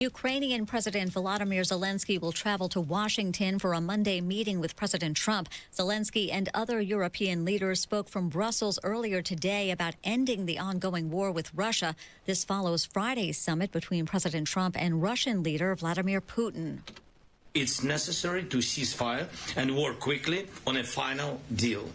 Ukrainian President Volodymyr Zelensky will travel to Washington for a Monday meeting with President Trump. Zelensky and other European leaders spoke from Brussels earlier today about ending the ongoing war with Russia. This follows Friday's summit between President Trump and Russian leader Vladimir Putin. It's necessary to cease fire and work quickly on a final deal.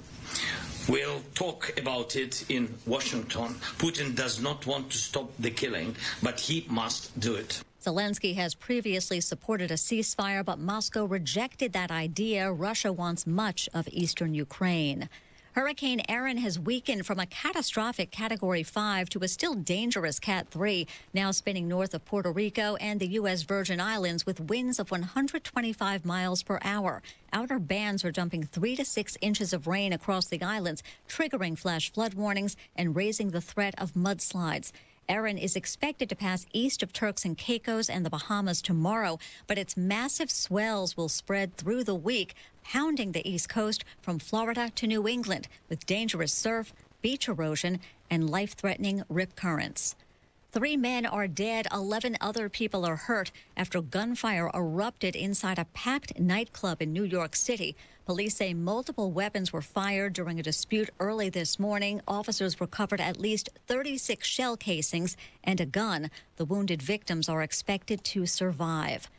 We'll talk about it in Washington. Putin does not want to stop the killing, but he must do it. Zelensky has previously supported a ceasefire, but Moscow rejected that idea. Russia wants much of eastern Ukraine. Hurricane Erin has weakened from a catastrophic Category 5 to a still dangerous Cat 3, now spinning north of Puerto Rico and the U.S. Virgin Islands with winds of 125 miles per hour. Outer bands are dumping 3 to 6 inches of rain across the islands, triggering flash flood warnings and raising the threat of mudslides. Erin is expected to pass east of Turks and Caicos and the Bahamas tomorrow, but its massive swells will spread through the week, pounding the East Coast from Florida to New England with dangerous surf, beach erosion, and life-threatening rip currents. 3 men are dead, 11 other people are hurt after gunfire erupted inside a packed nightclub in New York City. Police say multiple weapons were fired during a dispute early this morning. Officers recovered at least 36 shell casings and a gun. The wounded victims are expected to survive.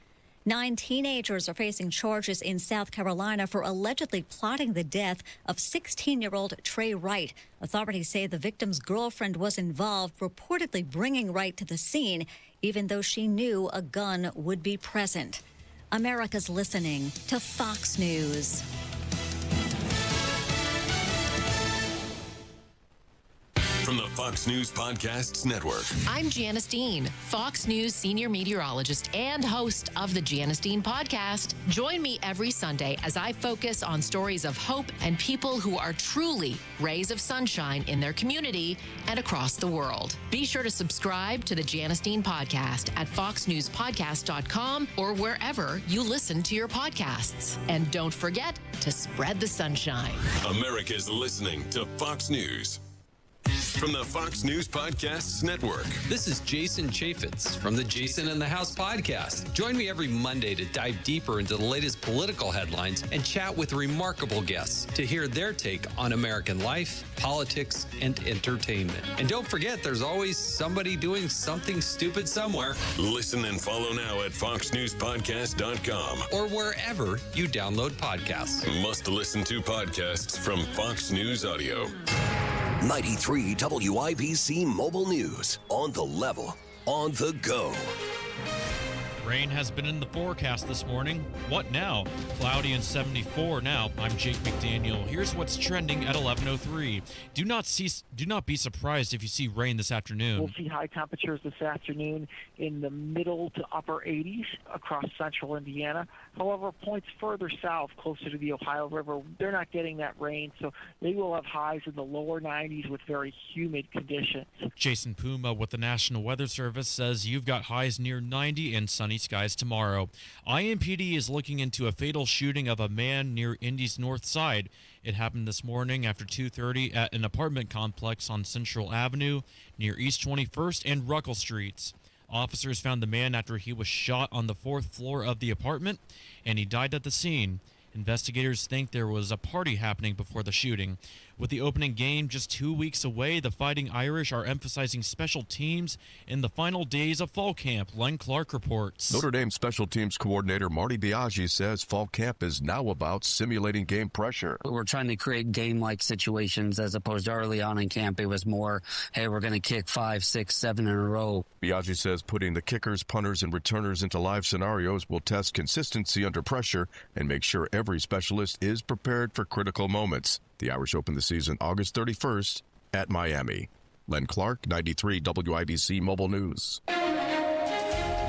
9 teenagers are facing charges in South Carolina for allegedly plotting the death of 16-year-old Trey Wright. Authorities say the victim's girlfriend was involved, reportedly bringing Wright to the scene, even though she knew a gun would be present. America's listening to Fox News. From the Fox News Podcasts Network. I'm Janice Dean, Fox News senior meteorologist and host of the Janice Dean Podcast. Join me every Sunday as I focus on stories of hope and people who are truly rays of sunshine in their community and across the world. Be sure to subscribe to the Janice Dean Podcast at foxnewspodcast.com or wherever you listen to your podcasts. And don't forget to spread the sunshine. America's listening to Fox News. From the Fox News Podcasts Network. This is Jason Chaffetz from the Jason in the House podcast. Join me every Monday to dive deeper into the latest political headlines and chat with remarkable guests to hear their take on American life, politics, and entertainment. And don't forget, there's always somebody doing something stupid somewhere. Listen and follow now at foxnewspodcast.com or wherever you download podcasts. Must listen to podcasts from Fox News Audio. 93 WIBC Mobile News. On the level, on the go. Rain has been in the forecast this morning. What now? Cloudy and 74 now. I'm Jake McDaniel. Here's what's trending at 11:03. Do not be surprised if you see rain this afternoon. We'll see high temperatures this afternoon in the middle to upper 80s across central Indiana. However, points further south, closer to the Ohio River, they're not getting that rain, so they will have highs in the lower 90s with very humid conditions. Jason Puma with the National Weather Service says you've got highs near 90 and sunny skies tomorrow. IMPD is looking into a fatal shooting of a man near Indy's north side. It happened this morning after 2:30 at an apartment complex on Central Avenue near East 21st and Ruckle Streets. Officers found the man after he was shot on the 4th floor of the apartment, and he died at the scene. Investigators think there was a party happening before the shooting. With the opening game just 2 weeks away, the Fighting Irish are emphasizing special teams in the final days of fall camp. Len Clark reports. Notre Dame special teams coordinator Marty Biaggi says fall camp is now about simulating game pressure. We're trying to create game-like situations as opposed to early on in camp. It was more, hey, we're going to kick 5, 6, 7 in a row. Biaggi says putting the kickers, punters, and returners into live scenarios will test consistency under pressure and make sure every specialist is prepared for critical moments. The Irish open the season August 31st at Miami. Len Clark, 93 WIBC Mobile News.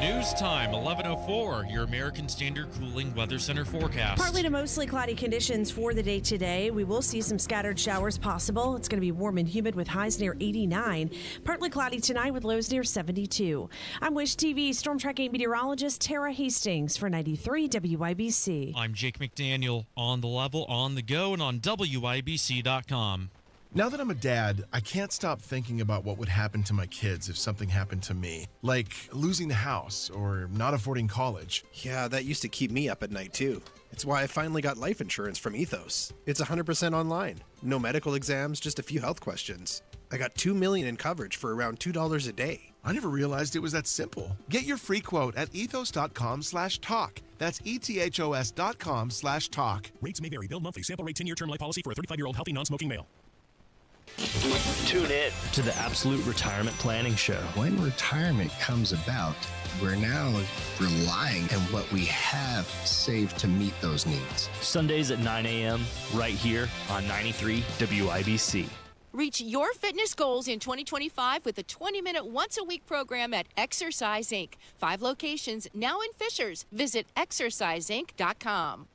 News time, 11:04, your American Standard Cooling Weather Center forecast. Partly to mostly cloudy conditions for the day today. We will see some scattered showers possible. It's going to be warm and humid with highs near 89. Partly cloudy tonight with lows near 72. I'm Wish TV storm tracking meteorologist Tara Hastings for 93 WIBC. I'm Jake McDaniel, on the level, on the go, and on WIBC.com. Now that I'm a dad, I can't stop thinking about what would happen to my kids if something happened to me, like losing the house or not affording college. Yeah, that used to keep me up at night too. It's why I finally got life insurance from Ethos. It's 100% online. No medical exams, just a few health questions. I got $2 million in coverage for around $2 a day. I never realized it was that simple. Get your free quote at ethos.com/talk. That's ethos.com/talk. Rates may vary. Bill monthly. Sample rate 10-year term life policy for a 35-year-old healthy non-smoking male. Tune in to the Absolute Retirement Planning Show. When retirement comes about, we're now relying on what we have saved to meet those needs. Sundays at 9 a.m. right here on 93 WIBC. Reach your fitness goals in 2025 with a 20-minute once-a-week program at Exercise Inc. 5 locations now in Fishers. Visit exerciseinc.com.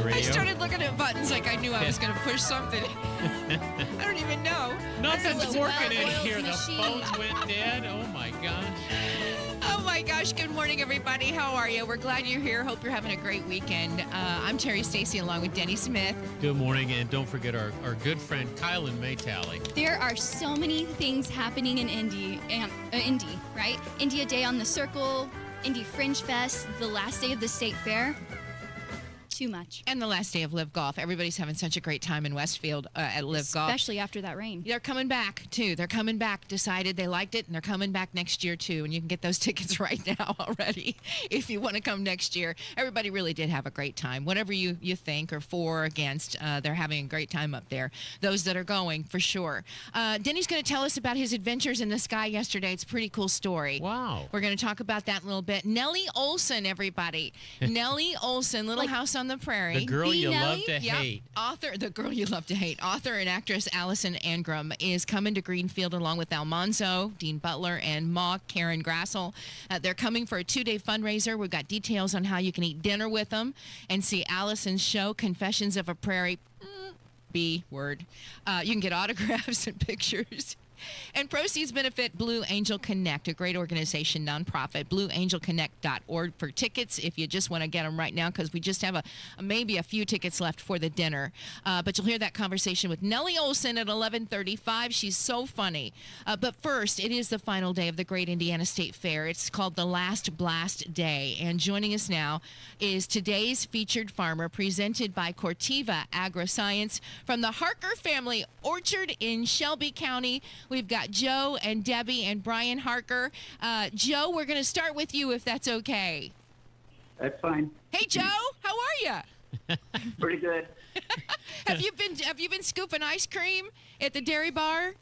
I started looking at buttons like I knew I was going to push something. I don't even know. Nothing's working in here. The phones went dead. Oh, my gosh. Oh, my gosh. Good morning, everybody. How are you? We're glad you're here. Hope you're having a great weekend. I'm Terri Stacy along with Denny Smith. Good morning, and don't forget our good friend Kielynn Maytally. There are so many things happening in Indy, right? India Day on the Circle, Indy Fringe Fest, the last day of the State Fair. Too much. And the last day of Live Golf. Everybody's having such a great time in Westfield at Live Golf. Especially after that rain. They're coming back, too. They're coming back. Decided they liked it, and they're coming back next year, too. And you can get those tickets right now already if you want to come next year. Everybody really did have a great time. Whatever you think or for or against, they're having a great time up there. Those that are going, for sure. Denny's going to tell us about his adventures in the sky yesterday. It's a pretty cool story. Wow. We're going to talk about that in a little bit. Nellie Oleson, everybody. Nellie Oleson, Little House on the Prairie. The girl you love to hate. The girl you love to hate. Author and actress Alison Arngrim is coming to Greenfield along with Almanzo, Dean Butler, and Ma Karen Grassel. They're coming for a 2-day fundraiser. We've got details on how you can eat dinner with them and see Alison's show, Confessions of a Prairie. B word. You can get autographs and pictures. And proceeds benefit Blue Angel Connect, a great organization, nonprofit, blueangelconnect.org for tickets if you just want to get them right now, because we just have maybe a few tickets left for the dinner. But you'll hear that conversation with Nellie Oleson at 11:35. She's so funny. But first, it is the final day of the Great Indiana State Fair. It's called the Last Blast Day. And joining us now is today's featured farmer, presented by Corteva AgriScience from the Harker family orchard in Shelby County. We've got Joe and Debbie and Brian Harker. Joe, we're going to start with you if that's okay. That's fine. Hey, Joe, how are you? Pretty good. Have you been scooping ice cream at the dairy bar?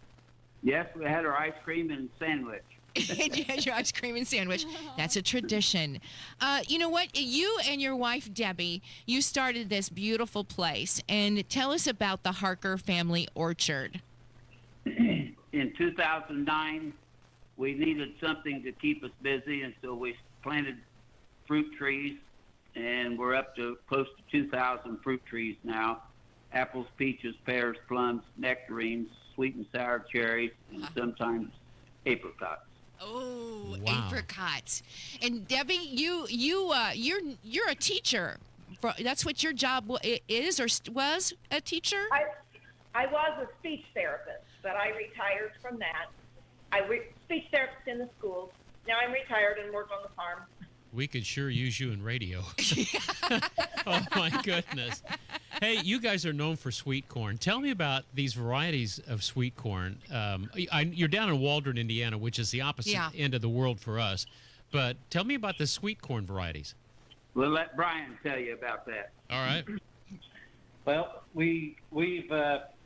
Yes, we had our ice cream and sandwich. You had your ice cream and sandwich. That's a tradition. You know what? You and your wife, Debbie, you started this beautiful place. And tell us about the Harker family orchard. In 2009, we needed something to keep us busy, and so we planted fruit trees, and we're up to close to 2,000 fruit trees now. Apples, peaches, pears, plums, nectarines, sweet and sour cherries, and sometimes apricots. Oh, wow. Apricots. And Debbie, you're a teacher. That's what your job is or was, a teacher? I was a speech therapist, but I retired from that. Speech therapist in the schools. Now I'm retired and work on the farm. We could sure use you in radio. Oh, my goodness. Hey, you guys are known for sweet corn. Tell me about these varieties of sweet corn. You're down in Waldron, Indiana, which is the opposite end of the world for us. But tell me about the sweet corn varieties. We'll let Brian tell you about that. All right. Well, we've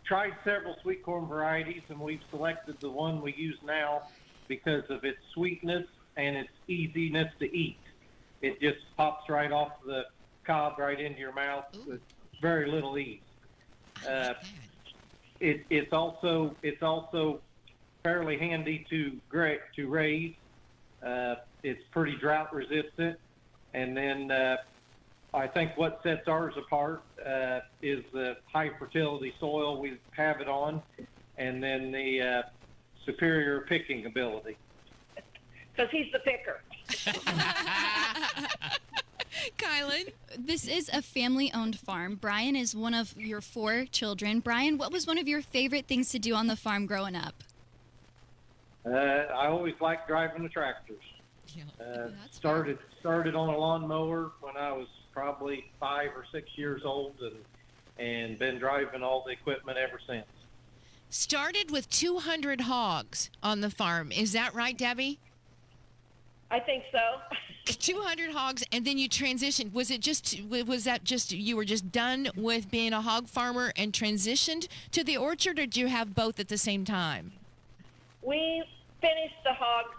tried several sweet corn varieties, and we've selected the one we use now because of its sweetness and its easiness to eat. It just pops right off the cob right into your mouth with very little ease. It's also fairly handy to raise. It's pretty drought resistant, and then I think what sets ours apart is the high fertility soil we have it on, and then the superior picking ability. Because he's the picker. Kielynn, this is a family-owned farm. Brian is one of your 4 children. Brian, what was one of your favorite things to do on the farm growing up? I always liked driving the tractors. Started on a lawnmower when I was probably 5 or 6 years old, and been driving all the equipment ever since. Started with 200 hogs on the farm. Is that right, Debbie? I think so. 200 hogs, and then you transitioned. Was that just you were just done with being a hog farmer and transitioned to the orchard, or did you have both at the same time? We finished the hogs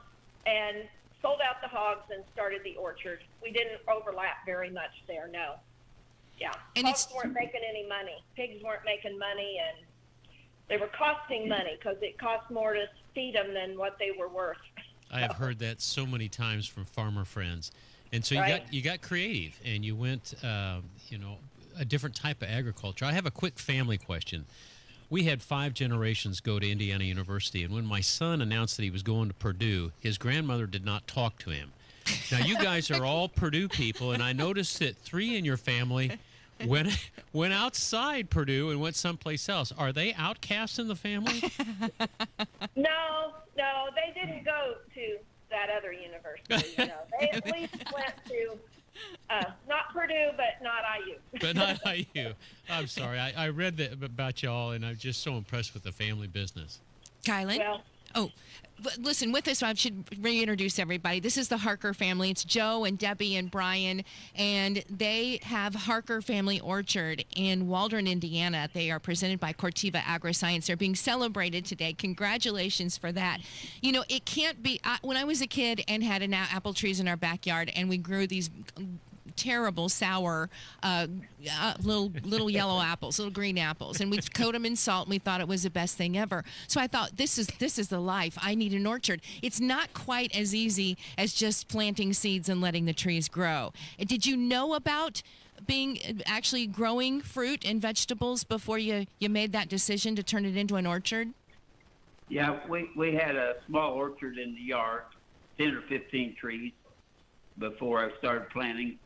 and sold out the hogs and started the orchard. We didn't overlap very much there, no. Yeah, and hogs weren't making any money. Pigs weren't making money, and they were costing money because it cost more to feed them than what they were worth. I have heard that so many times from farmer friends. And so you got creative, and you went, a different type of agriculture. I have a quick family question. We had 5 generations go to Indiana University, and when my son announced that he was going to Purdue, his grandmother did not talk to him. Now, you guys are all Purdue people, and I noticed that 3 in your family went outside Purdue and went someplace else. Are they outcasts in the family? No, they didn't go to that other university. They at least went to not Purdue, but not IU. But not IU. I'm sorry. I read that about y'all, and I'm just so impressed with the family business. Kielynn? Listen, with us, I should reintroduce everybody. This is the Harker family. It's Joe and Debbie and Brian, and they have Harker Family Orchard in Waldron, Indiana. They are presented by Corteva Agriscience. They're being celebrated today. Congratulations for that. It can't be. When I was a kid and had apple trees in our backyard, and we grew these terrible sour little yellow apples, little green apples, and we'd coat them in salt, and we thought it was the best thing ever. So I thought, this is the life. I need an orchard. It's not quite as easy as just planting seeds and letting the trees grow. Did you know about actually growing fruit and vegetables before you made that decision to turn it into an orchard? Yeah, we had a small orchard in the yard, 10 or 15 trees, before I started planting.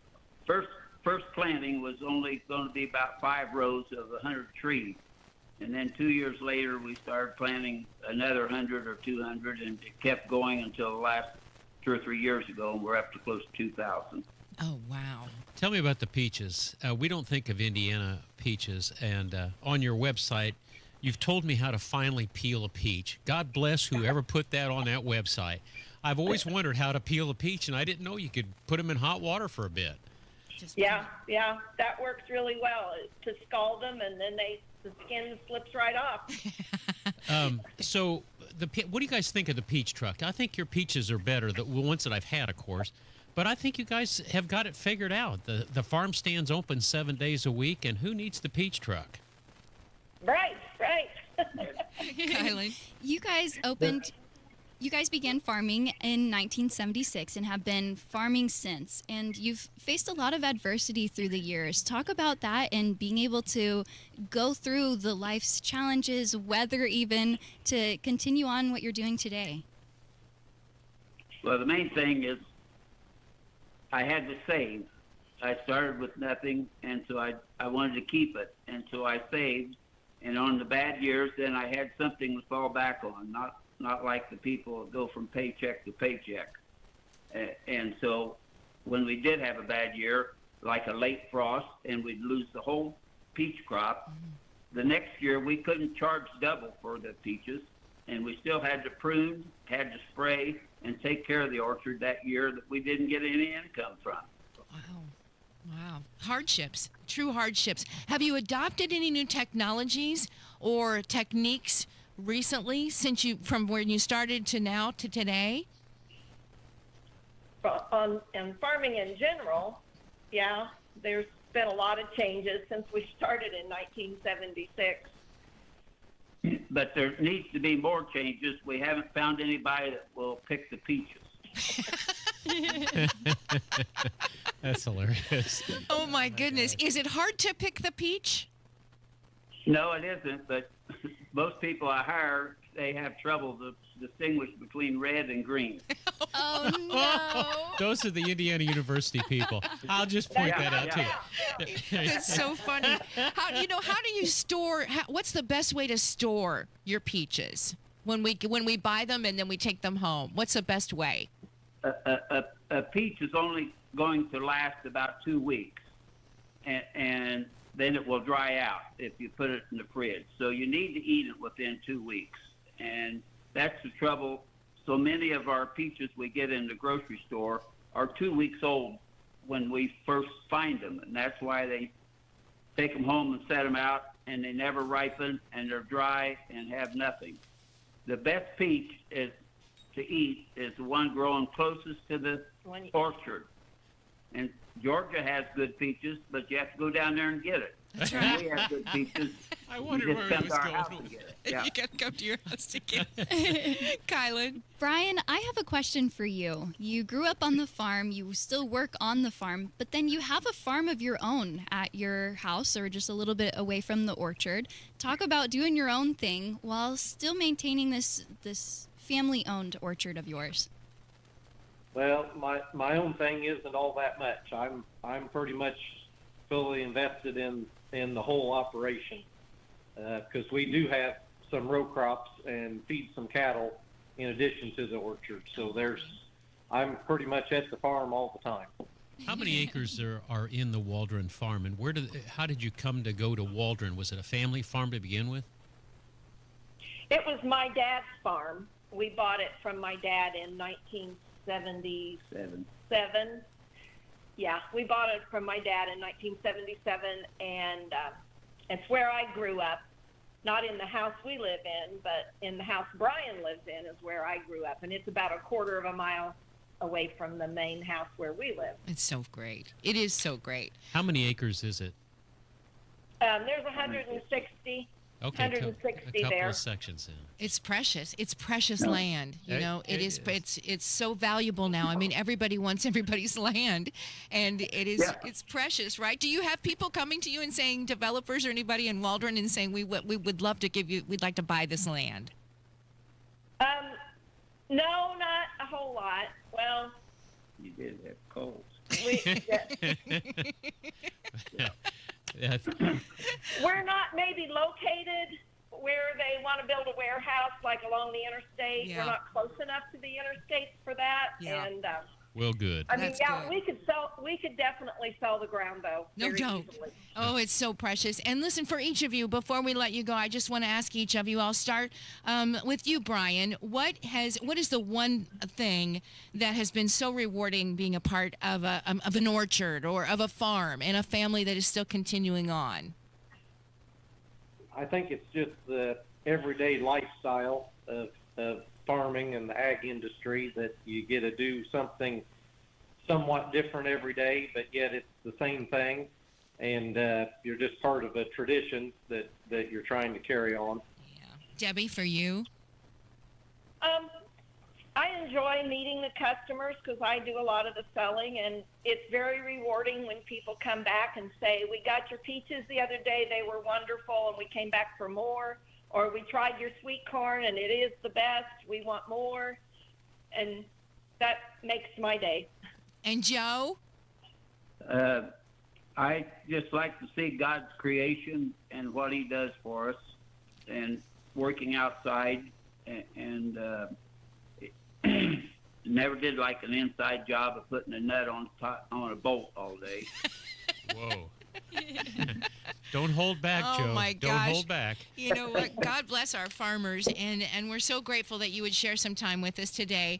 First planting was only going to be about 5 rows of 100 trees. And then 2 years later, we started planting another 100 or 200, and it kept going until the last 2 or 3 years ago, and we're up to close to 2,000. Oh, wow. Tell me about the peaches. We don't think of Indiana peaches, and on your website, you've told me how to finally peel a peach. God bless whoever put that on that website. I've always wondered how to peel a peach, and I didn't know you could put them in hot water for a bit. Yeah, that works really well. To scald them, and then the skin slips right off. So, what do you guys think of the peach truck? I think your peaches are better, the ones that I've had, of course. But I think you guys have got it figured out. The farm stand's open 7 days a week, and who needs the peach truck? Right. Kielynn? You guys began farming in 1976 and have been farming since, and you've faced a lot of adversity through the years. Talk about that and being able to go through the life's challenges, weather even, to continue on what you're doing today. Well, the main thing is I had to save. I started with nothing, and so I wanted to keep it, and so I saved. And on the bad years, then I had something to fall back on, not like the people that go from paycheck to paycheck. And so when we did have a bad year, like a late frost, and we'd lose the whole peach crop, the next year we couldn't charge double for the peaches, and we still had to prune, had to spray, and take care of the orchard that year that we didn't get any income from. Wow. Hardships, true hardships. Have you adopted any new technologies or techniques recently from when you started to now to today? In farming in general, yeah, there's been a lot of changes since we started in 1976. But there needs to be more changes. We haven't found anybody that will pick the peaches. That's hilarious. Oh, my goodness. Is it hard to pick the peach? No, it isn't, but most people I hire, they have trouble to distinguish between red and green. Oh, no. Those are the Indiana University people. I'll just point that out to you. That's so funny. How do you store? What's the best way to store your peaches when we buy them and then we take them home? What's the best way? A peach is only going to last about 2 weeks, and then it will dry out if you put it in the fridge. So you need to eat it within 2 weeks, and that's the trouble. So many of our peaches we get in the grocery store are 2 weeks old when we first find them, and that's why they take them home and set them out, and they never ripen, and they're dry and have nothing. The best peach to eat is the one growing closest to the orchard. And Georgia has good peaches, but you have to go down there and get it. That's And right. we have good peaches. I wonder we just where come it to was our going. house to get it. Yeah. You got to come to your house to get it. Kielynn? Brian, I have a question for you. You grew up on the farm, you still work on the farm, but then you have a farm of your own at your house or just a little bit away from the orchard. Talk about doing your own thing while still maintaining this family-owned orchard of yours. Well, my own thing isn't all that much. I'm pretty much fully invested in the whole operation because we do have some row crops and feed some cattle in addition to the orchard. So I'm pretty much at the farm all the time. How many acres are in the Waldron farm, and how did you come to go to Waldron? Was it a family farm to begin with? It was my dad's farm. We bought it from my dad in 1977. Yeah, we bought it from my dad in 1977, and it's where I grew up. Not in the house we live in, but in the house Brian lives in is where I grew up, and it's about a quarter of a mile away from the main house where we live. It's so great. It is so great. How many acres is it? There's 160. Okay, 160 a couple there. of sections in. It's precious. It's precious land. It's so valuable now. I mean, everybody wants everybody's land, and it's precious, right? Do you have people coming to you and saying, developers or anybody in Waldron, and saying we would love to we'd like to buy this land? No, not a whole lot. Well, You did have colds. We're not maybe located where they want to build a warehouse, like along the interstate. Yeah. We're not close enough to the interstates for that. Yeah. And Well, good. I mean, That's yeah, good. we could definitely sell the ground though. No very doubt. easily. Oh, it's so precious. And listen, for each of you, before we let you go, I just want to ask each of you. I'll start with you, Brian. What is the one thing that has been so rewarding being a part of an orchard or of a farm and a family that is still continuing on? I think it's just the everyday lifestyle of farming and the ag industry, that you get to do something somewhat different every day, but yet it's the same thing, and you're just part of a tradition that you're trying to carry on. Yeah. Debbie, for you? I enjoy meeting the customers because I do a lot of the selling, and it's very rewarding when people come back and say, we got your peaches the other day, they were wonderful, and we came back for more, or we tried your sweet corn and it is the best, we want more, and that makes my day. And Joe? I just like to see God's creation and what he does for us, and working outside, and never did like an inside job of putting a nut on a bolt all day. Whoa. Don't hold back, Oh, Joe. my Don't gosh. hold back. You know what? God bless our farmers, and we're so grateful that you would share some time with us today.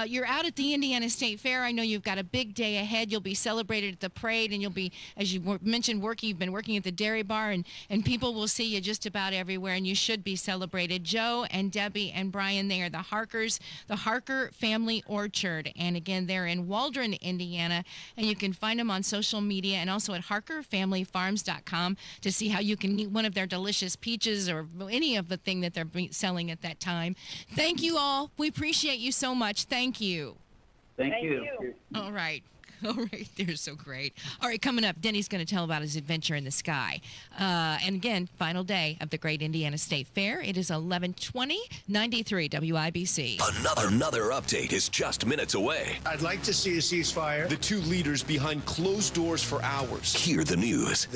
You're out at the Indiana State Fair. I know you've got a big day ahead. You'll be celebrated at the parade, and you'll be, as you mentioned, you've been working at the dairy bar, and people will see you just about everywhere, and you should be celebrated. Joe and Debbie and Brian, they are the Harkers, the Harker Family Orchard. And again, they're in Waldron, Indiana, and you can find them on social media and also at harkerfamilyfarms.com to see how you can eat one of their delicious peaches or any of the thing that they're selling at that time. Thank you all. We appreciate you so much. Thank you. Thank you. All right. All right, they're so great. All right, coming up, Denny's going to tell about his adventure in the sky. And again, final day of the Great Indiana State Fair. It is 11:20, 93 WIBC. Another update is just minutes away. I'd like to see a ceasefire. The two leaders behind closed doors for hours. Hear the news.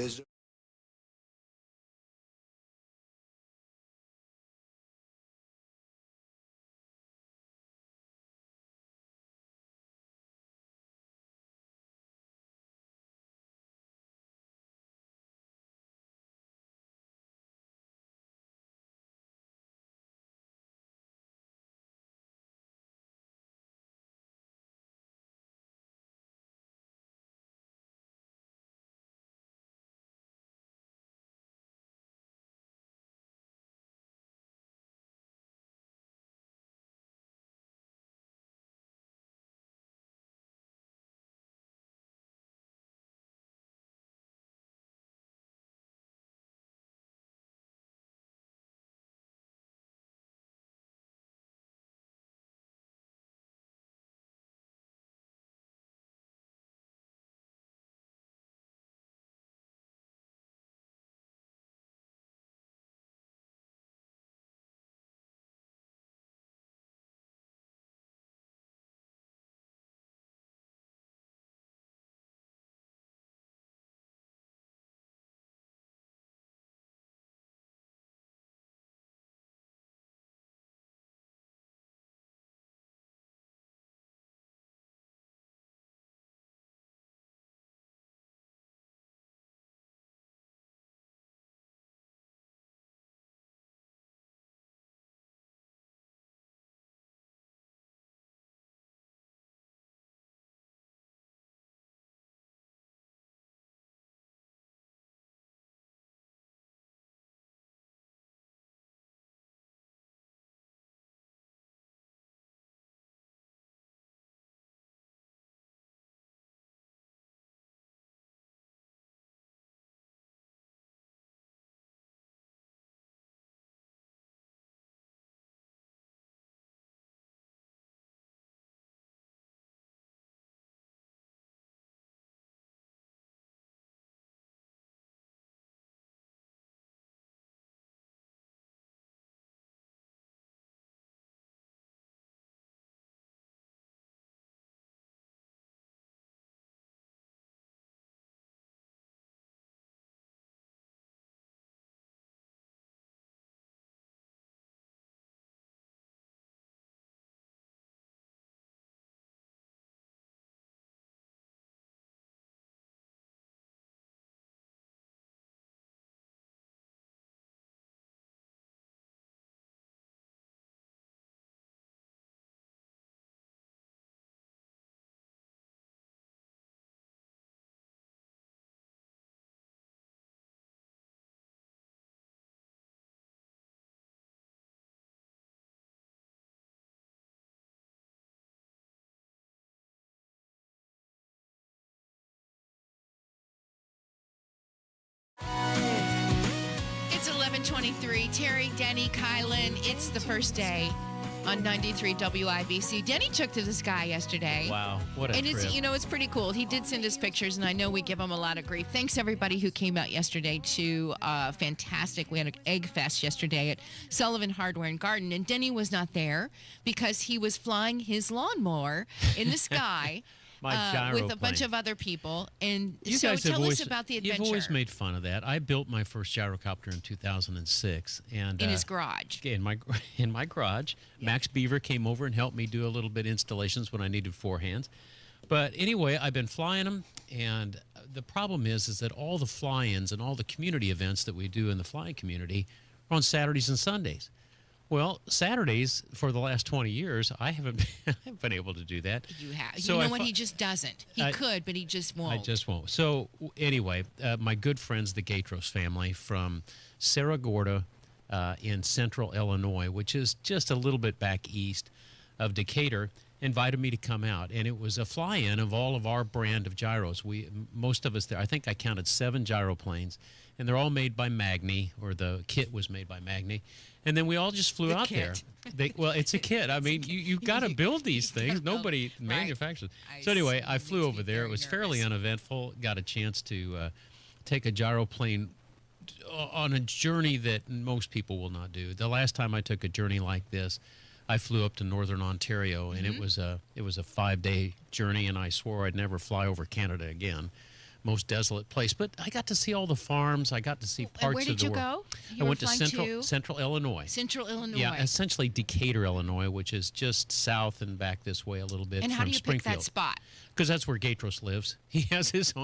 It's 11:23. Terry, Denny, Kielynn. It's the first day on 93 WIBC. Denny took to the sky yesterday. Wow, what a and trip. it's, it's pretty cool. He did send us pictures, and I know we give him a lot of grief. Thanks, everybody who came out yesterday to fantastic. We had an egg fest yesterday at Sullivan Hardware and Garden, and Denny was not there because he was flying his lawnmower in the sky. With a bunch of other people. And you so guys tell us about the adventure. You've always made fun of that. I built my first gyrocopter in 2006. And in his garage. In my garage. Yeah. Max Beaver came over and helped me do a little bit of installations when I needed four hands. But anyway, I've been flying them. And the problem is that all the fly-ins and all the community events that we do in the flying community are on Saturdays and Sundays. Well, Saturdays for the last 20 years, I haven't been able to do that. You have. So you know what? He just doesn't. He could, but he just won't. I just won't. So anyway, my good friends, the Gatros family from Cerro Gordo in central Illinois, which is just a little bit back east of Decatur, invited me to come out, and it was a fly-in of all of our brand of gyros. Most of us there, I think I counted 7 gyroplanes, and they're all made by Magni, or the kit was made by Magni. And then we all just flew out there. Well, it's a kit. I mean, you got to build these things. Nobody manufactures. So anyway, I flew over there. It was fairly uneventful. Got a chance to take a gyroplane on a journey that most people will not do. The last time I took a journey like this, I flew up to northern Ontario, and it was a 5-day journey, and I swore I'd never fly over Canada again. Most desolate place, but I got to see all the farms. I got to see parts of the world. Where did you go? I went to Central Illinois. Central Illinois. Yeah, essentially Decatur, Illinois, which is just south and back this way a little bit and from how do you Springfield. pick that spot? Because that's where Gatros lives. He has his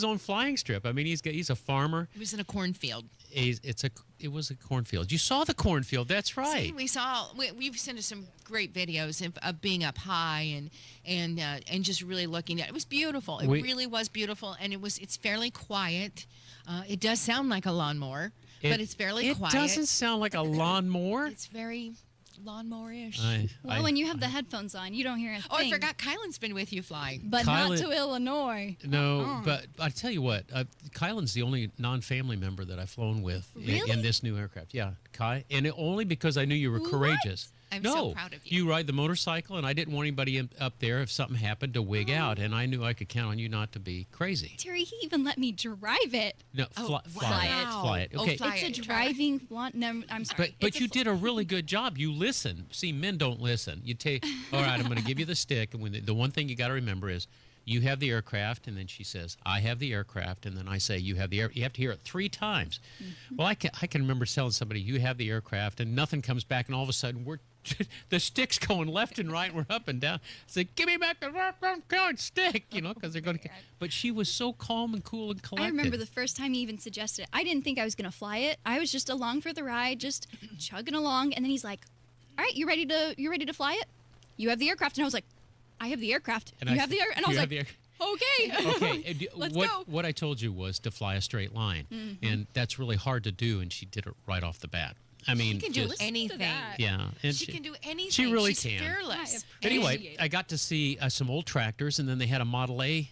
own flying strip. I mean, he's a farmer. It was in a cornfield. It was a cornfield. You saw the cornfield. That's right. See, we've sent us some great videos of being up high and just really looking at it. It was beautiful. It really was beautiful, and it's fairly quiet. It does sound like a lawnmower, but it's fairly quiet. It doesn't sound like a lawnmower. It's very lawnmower-ish. When you have the headphones on, you don't hear a thing. Oh, I forgot Kielynn's been with you flying. But not to Illinois. No, but I tell you what, Kielynn's the only non-family member that I've flown with in this new aircraft. Yeah, Kai, and only because I knew you were courageous. I'm so proud of you. You ride the motorcycle, and I didn't want anybody up there if something happened to wig out, and I knew I could count on you not to be crazy. Terri, he even let me drive it. No, fly it. Okay. It's a driving one. No, I'm sorry. But you did a really good job. You listen. See, men don't listen. You take, all right, I'm going to give you the stick, and the one thing you got to remember is you have the aircraft, and then she says, I have the aircraft, and then I say, you have the air. You have to hear it 3 times. Well, I can remember telling somebody, you have the aircraft, and nothing comes back, and all of a sudden the stick's going left and right, and we're up and down. I said, give me back the stick, because they're going to. But she was so calm and cool and collected. I remember the first time he even suggested it. I didn't think I was going to fly it. I was just along for the ride, just chugging along, and then he's like, all right, you ready to fly it? You have the aircraft. And I was like, I have the aircraft. And you have the air. And I was like, okay. Okay. Let's go. What I told you was to fly a straight line, and that's really hard to do, and she did it right off the bat. I mean, she can do anything. Yeah, and she can do anything. She really She's can. fearless. Anyway, I got to see some old tractors, and then they had a Model A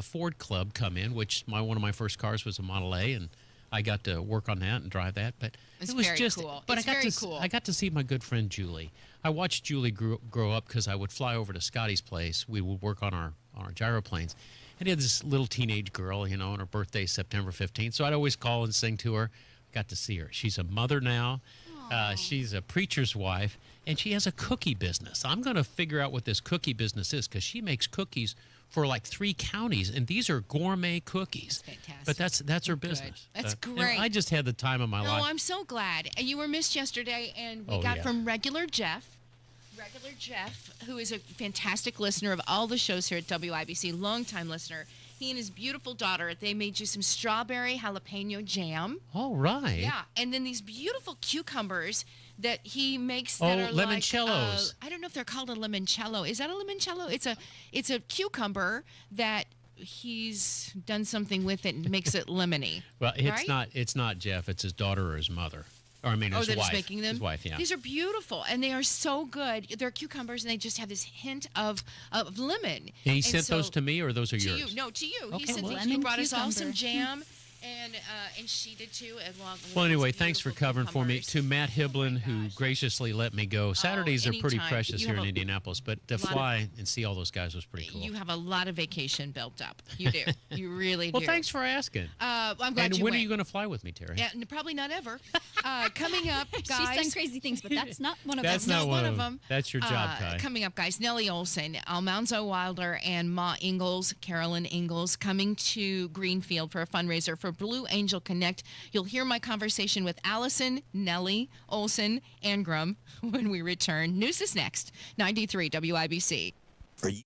Ford Club come in, which one of my first cars was a Model A, and I got to work on that and drive that. But it was very just cool. But cool. I got to see my good friend Julie. I watched Julie grow up because I would fly over to Scotty's place. We would work on our gyroplanes. And he had this little teenage girl, and her birthday September 15th. So I'd always call and sing to her. Got to see her. She's a mother now. She's a preacher's wife, and she has a cookie business. I'm going to figure out what this cookie business is because she makes cookies for like 3 counties, and these are gourmet cookies. That's fantastic. But that's her business. That's great. I just had the time of my life. No, I'm so glad. And you were missed yesterday, and we got from Regular Jeff, who is a fantastic listener of all the shows here at WIBC, longtime listener. He and his beautiful daughter, they made you some strawberry jalapeno jam. All right. Yeah, and then these beautiful cucumbers that he makes that are limoncellos. I don't know if they're called a limoncello. Is that a limoncello? It's a cucumber that he's done something with it and makes it lemony. Well, it's not Jeff. It's his daughter or his mother. Or I mean, his they're wife. just making them? His wife, yeah. These are beautiful, and they are so good. They're cucumbers, and they just have this hint of lemon. And he sent those to me, or those are yours? To you. No, to you. Okay, He said that he brought us all some jam, and she did too. Well, anyway, thanks for covering for me. To Matt Hiblin, who graciously let me go. Saturdays are pretty precious here in Indianapolis, but to fly and see all those guys was pretty cool. You have a lot of vacation built up. You do. You really do. Well, thanks for asking. I'm glad and you when went. are you going to fly with me, Terri? Yeah, probably not ever. Coming up, guys. She's done crazy things, but that's not one of them. That's not one of them. That's your job, Kai. Coming up, guys, Nellie Oleson, Almanzo Wilder, and Ma Ingalls, Carolyn Ingalls, coming to Greenfield for a fundraiser for Blue Angel Connect. You'll hear my conversation with Alison, Nellie, Oleson, Arngrim when we return. News is next. 93 WIBC. Are you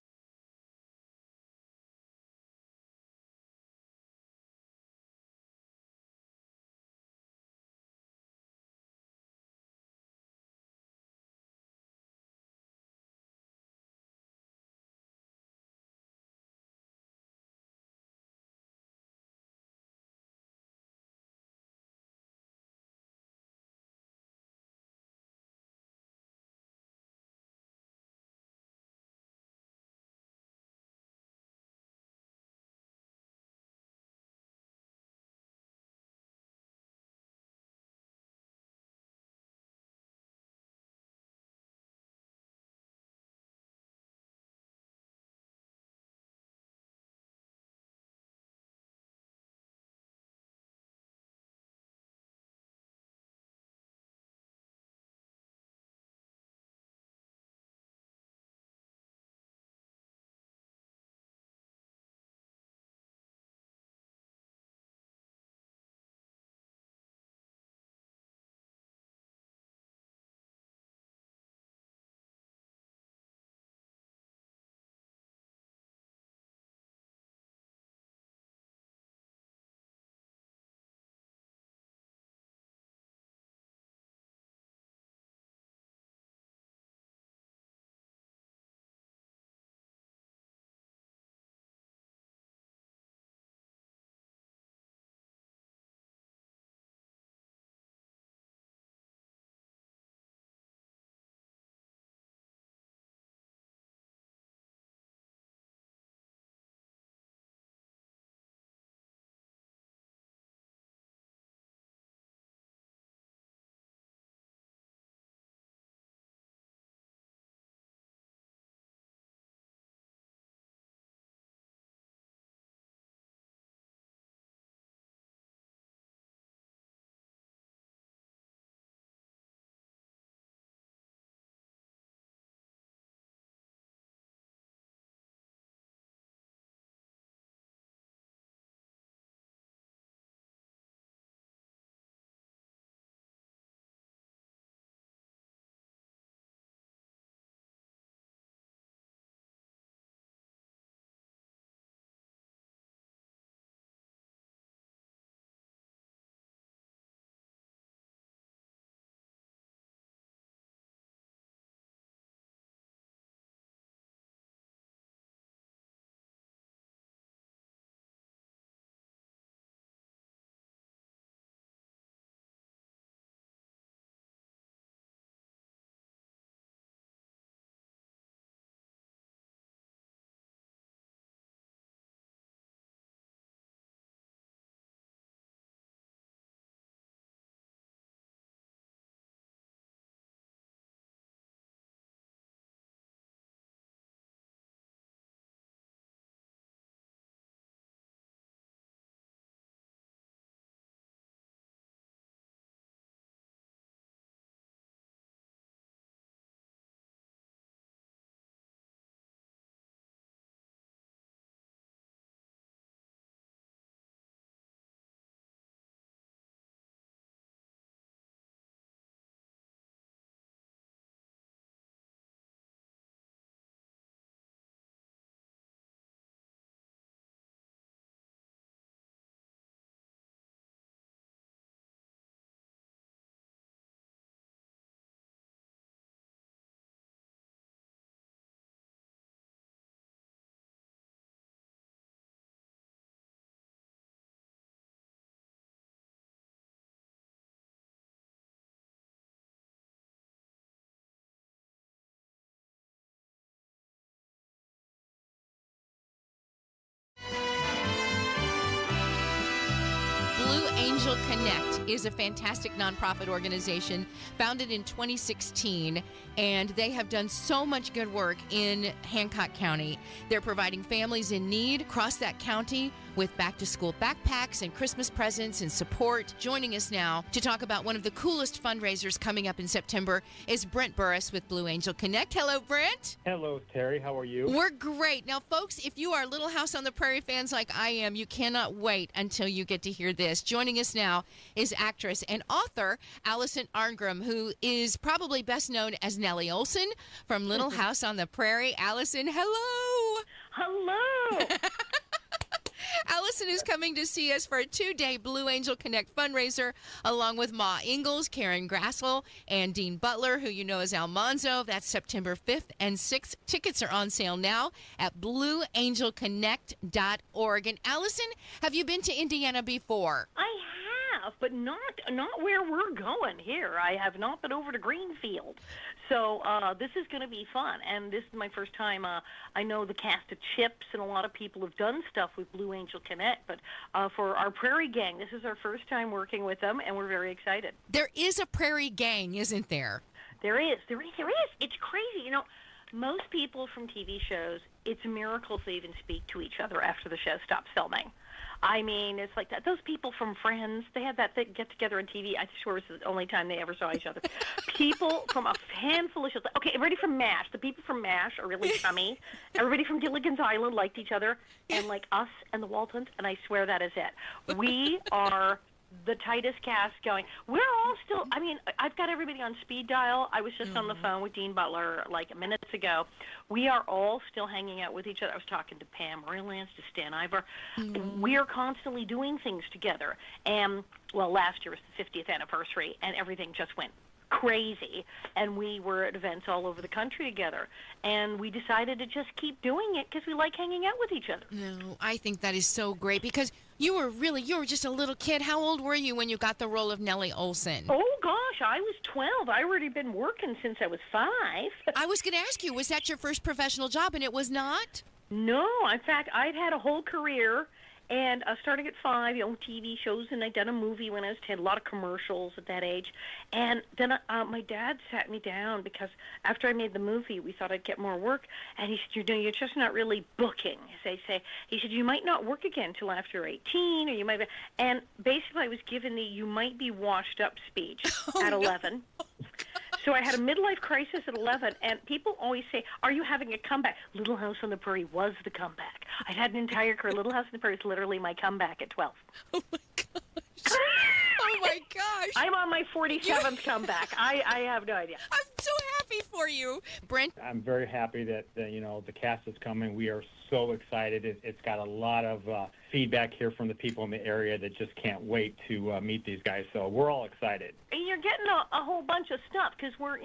Angel Connect is a fantastic nonprofit organization founded in 2016, and they have done so much good work in Hancock County. They're providing families in need across that county with back-to-school backpacks and Christmas presents and support. Joining us now to talk about one of the coolest fundraisers coming up in September is Brent Burris with Blue Angel Connect. Hello, Brent. Hello, Terry. How are you? We're great. Now, folks, if you are Little House on the Prairie fans like I am, you cannot wait until you get to hear this. Joining us now is actress and author Alison Arngrim, who is probably best known as Nellie Oleson from Little House on the Prairie. Alison, hello. Hello. Alison is coming to see us for a 2-day Blue Angel Connect fundraiser, along with Ma Ingalls, Karen Grassel, and Dean Butler, who you know as Almanzo. That's September 5th and 6th. Tickets are on sale now at blueangelconnect.org. And Alison, have you been to Indiana before? I have, but not where we're going here. I have not been over to Greenfield. So this is going to be fun, and this is my first time. I know the cast of Chips, and a lot of people have done stuff with Blue Angel Connect, but for our Prairie gang, this is our first time working with them, and we're very excited. There is a Prairie gang, isn't there? There is. It's crazy. You know, most people from TV shows, it's a miracle they even speak to each other after the show stops filming. I mean, it's like that. Those people from Friends, they had that thing get together on TV. I swear it was the only time they ever saw each other. People from a handful of shows. Okay, everybody from MASH. The people from MASH are really chummy. Everybody from Gilligan's Island liked each other, and like us and the Waltons, and I swear that is it. We are the tightest cast going. We're all still, I mean, I've got everybody on speed dial. I was just on the phone with Dean Butler like minutes ago. We are all still hanging out with each other. I was talking to Pam Rylance, to Stan Iver. We are constantly doing things together. And, well, last year was the 50th anniversary, and everything just went crazy, and we were at events all over the country together, and we decided to just keep doing it because we like hanging out with each other. No, I think that is so great because you were just a little kid. How old were you when you got the role of Nellie Oleson? Oh gosh, I was 12. I already been working since I was 5. I was going to ask you, was that your first professional job, and it was not? No, in fact, I'd had a whole career. And starting at 5, TV shows, and I'd done a movie when I was 10, a lot of commercials at that age. And then my dad sat me down because after I made the movie, we thought I'd get more work. And he said, you're just not really booking, as they say. He said, you might not work again until after 18, or you might be. And basically I was given the you might be washed up speech at 11. So I had a midlife crisis at 11, and people always say, are you having a comeback? Little House on the Prairie was the comeback. I'd had an entire career. Little House on the Prairie is literally my comeback at 12. Oh, my gosh. Oh, my gosh. I'm on my 47th comeback. I have no idea. I'm so happy for you. Brent? I'm very happy that, the cast is coming. We are so excited. It's got a lot of feedback here from the people in the area that just can't wait to meet these guys. So we're all excited. And you're getting a whole bunch of stuff because we're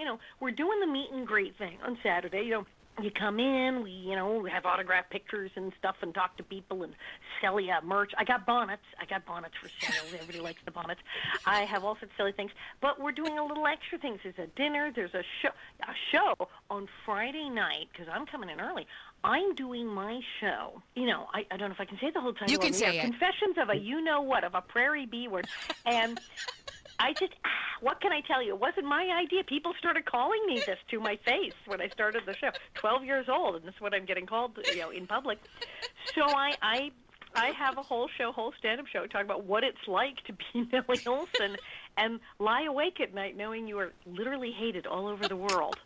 doing the meet and greet thing on Saturday. You come in, we have autographed pictures and stuff and talk to people and sell you merch. I got bonnets for sale. Everybody likes the bonnets. I have all sorts of silly things. But we're doing a little extra things. There's a dinner. There's a show on Friday night because I'm coming in early. I'm doing my show. I don't know if I can say the whole title. You can say it. Confessions of a of a Prairie B word. And I just, what can I tell you? It wasn't my idea. People started calling me this to my face when I started the show. 12 years old, and this is what I'm getting called, in public. So I have a whole stand-up show talking about what it's like to be Nellie Oleson and lie awake at night knowing you are literally hated all over the world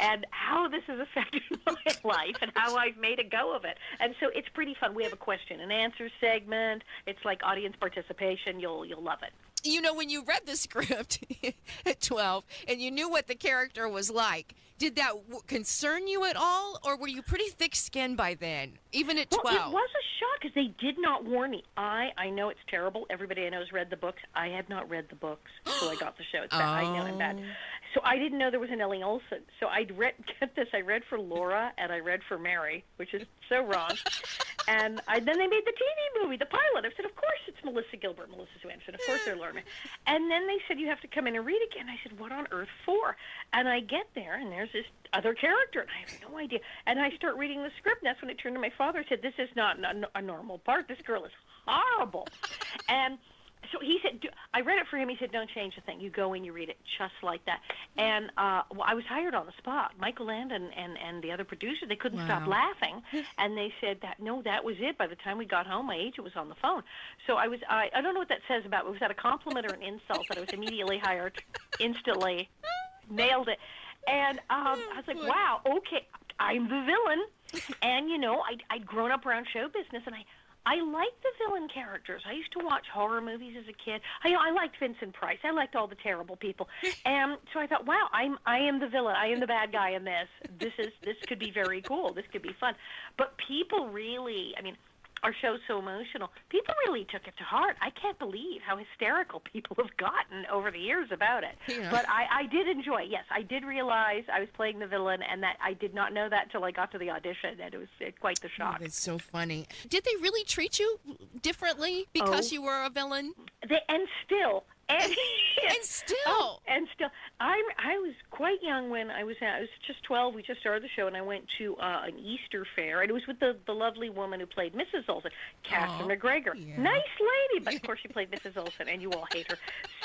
and how this has affected my life and how I've made a go of it. And so it's pretty fun. We have a question and answer segment. It's like audience participation. You'll love it. When you read the script at 12 and you knew what the character was like, did that concern you at all, or were you pretty thick-skinned by then, even at 12? Well, it was a shock because they did not warn me. I know it's terrible. Everybody I know has read the books. I had not read the books, so I got the show. It's bad. I know I'm bad. So I didn't know there was an Nellie Oleson. So I read for Laura and I read for Mary, which is so wrong. And then they made the TV movie, the pilot. I said, of course it's Melissa Gilbert, Melissa Swanson. Of course they're learning. And then they said, you have to come in and read again. I said, what on earth for? And I get there, and there's this other character, and I have no idea. And I start reading the script, and that's when I turned to my father and said, this is not a normal part. This girl is horrible. And So he said, I read it for him. He said, don't change a thing. You go in, you read it just like that. And well, I was hired on the spot. Michael Landon and the other producer, they couldn't stop laughing. And they said that, no, that was it. By the time we got home, my agent was on the phone. So I don't know what that says about, was that a compliment or an insult that I was immediately hired, instantly, nailed it. And I was like, wow, okay, I'm the villain. And, I'd grown up around show business, and I liked the villain characters. I used to watch horror movies as a kid. I liked Vincent Price. I liked all the terrible people. And so I thought, wow, I am the villain. I am the bad guy in this. This could be very cool. This could be fun. But people really, our show's so emotional. People really took it to heart. I can't believe how hysterical people have gotten over the years about it. Yeah. But I did enjoy it. Yes, I did realize I was playing the villain, and that I did not know that until I got to the audition, and it was quite the shock. Oh, that's so funny. Did they really treat you differently because you were a villain? And still. And still. I was quite young when I was just 12. We just started the show, and I went to an Easter fair, and it was with the lovely woman who played Mrs. Olsen, Catherine McGregor. Yeah. Nice lady, but of course she played Mrs. Olsen, and you all hate her.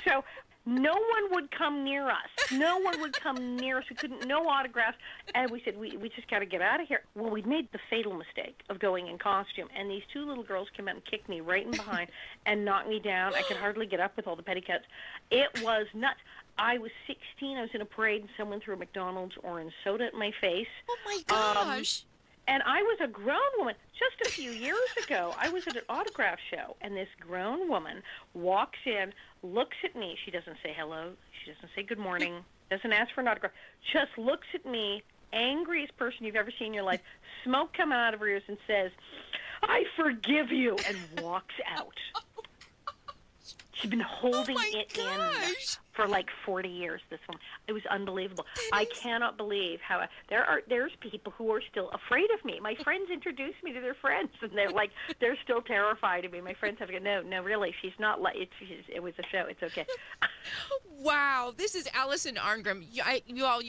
So no one would come near us. No one would come near us. We couldn't, no autographs. And we said, we just got to get out of here. Well, we'd made the fatal mistake of going in costume, and these two little girls came out and kicked me right in behind and knocked me down. I could hardly get up with all the petticoats. It was nuts. I was 16. I was in a parade, and someone threw a McDonald's orange soda at my face. Oh, my gosh. And I was a grown woman. Just a few years ago, I was at an autograph show, and this grown woman walks in, looks at me. She doesn't say hello. She doesn't say good morning. Doesn't ask for an autograph. Just looks at me, angriest person you've ever seen in your life, smoke coming out of her ears, and says, "I forgive you," and walks out. She's been holding it in for like 40 years, this one. It was unbelievable. I cannot believe how there's people who are still afraid of me. My friends introduce me to their friends, and they're still terrified of me. My friends have to go, no, really, she's not like, it was a show. It's okay. Wow. This is Alison Arngrim. You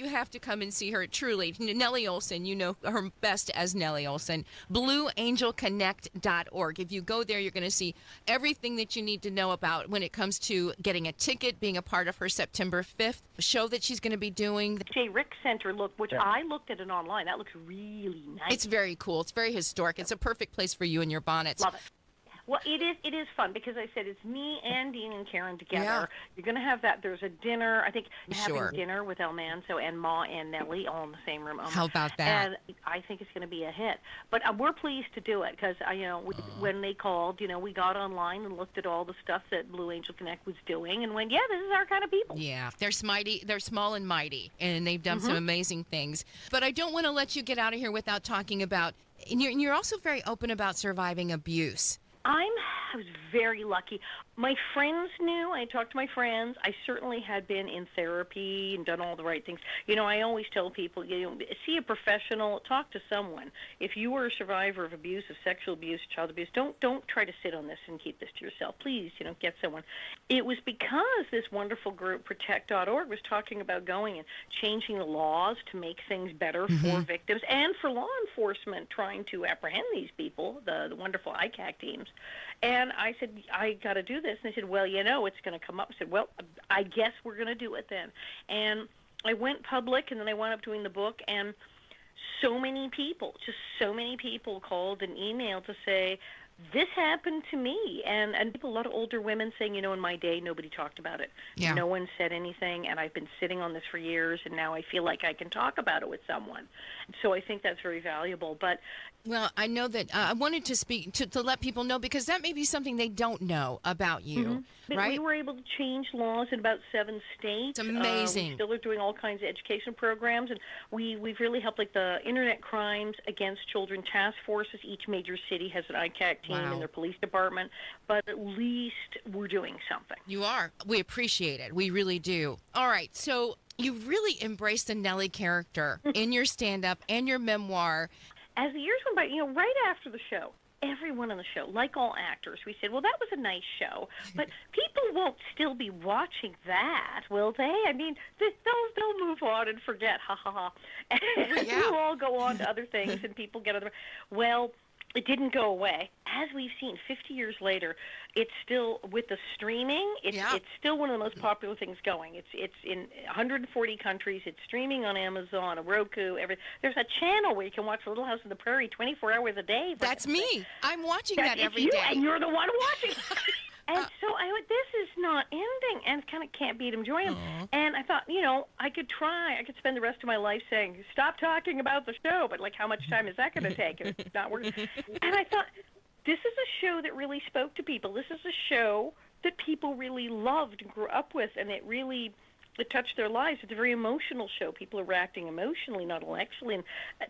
have to come and see her, truly. Nellie Oleson, you know her best as Nellie Oleson. BlueAngelConnect.org. If you go there, you're going to see everything that you need to know about when it comes to getting a ticket, being a part of her September 5th show that she's going to be doing. The J. Rick Center, I looked at it online. That looks really nice. It's very cool. It's very historic. It's a perfect place for you and your bonnets. Love it. Well, it is fun because I said it's me and Dean and Karen together. Yeah. You're going to have that. There's a dinner. I think having dinner with El Manso and Ma and Nellie all in the same room. How about that? And I think it's going to be a hit. But we're pleased to do it because when they called, we got online and looked at all the stuff that Blue Angel Connect was doing and went, yeah, this is our kind of people. Yeah, they're mighty. They're small and mighty, and they've done some amazing things. But I don't want to let you get out of here without talking about. And you're also very open about surviving abuse. I was very lucky. My friends knew. I talked to my friends. I certainly had been in therapy and done all the right things. I always tell people, see a professional, talk to someone. If you were a survivor of abuse, of sexual abuse, child abuse, don't try to sit on this and keep this to yourself. Please, get someone. It was because this wonderful group, Protect.org, was talking about going and changing the laws to make things better for victims and for law enforcement trying to apprehend these people, the wonderful ICAC teams. And I said, I got to do this. And they said, well, it's going to come up. I said, well, I guess we're going to do it then. And I went public, and then I wound up doing the book, and so many people called and emailed to say, this happened to me. And people, a lot of older women saying, in my day, nobody talked about it. Yeah. No one said anything, and I've been sitting on this for years, and now I feel like I can talk about it with someone. So I think that's very valuable. But well, I know that I wanted to speak to let people know, because that may be something they don't know about you, right? We were able to change laws in about 7 states. It's amazing. We still are doing all kinds of education programs, and we've really helped, like the Internet Crimes Against Children Task Forces. Each major city has an ICAC team in their police department, but at least we're doing something. You are. We appreciate it. We really do. All right, so you really embraced the Nellie character in your stand-up and your memoir. As the years went by, right after the show, everyone on the show, like all actors, we said, well, that was a nice show, but people won't still be watching that, will they? I mean, they'll move on and forget, ha, ha, ha. And we'll all go on to other things, and people get other. Well, it didn't go away. As we've seen 50 years later, it's still, with the streaming, it's still one of the most popular things going. It's in 140 countries. It's streaming on Amazon, Roku, everything. There's a channel where you can watch Little House on the Prairie 24 hours a day. That's me. I'm watching that every day. day. And you're the one watching. And so I went, this is not ending, and kind of can't beat them, join them. And I thought, I could try. I could spend the rest of my life saying, stop talking about the show, but how much time is that going to take? And it's not working. And I thought, this is a show that really spoke to people. This is a show that people really loved and grew up with, and it touched their lives. It's a very emotional show. People are reacting emotionally, not intellectually. And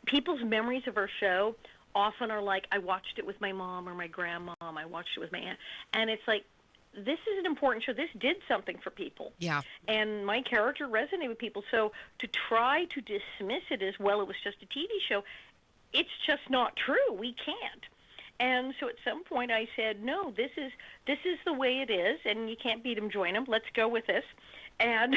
people's memories of our show often are like, I watched it with my mom or my grandmom. I watched it with my aunt. And it's like, this is an important show. This did something for people. Yeah. And my character resonated with people. So to try to dismiss it as, well, it was just a TV show, it's just not true. We can't. And so at some point I said, no, this is the way it is, and you can't beat them, join them. Let's go with this. And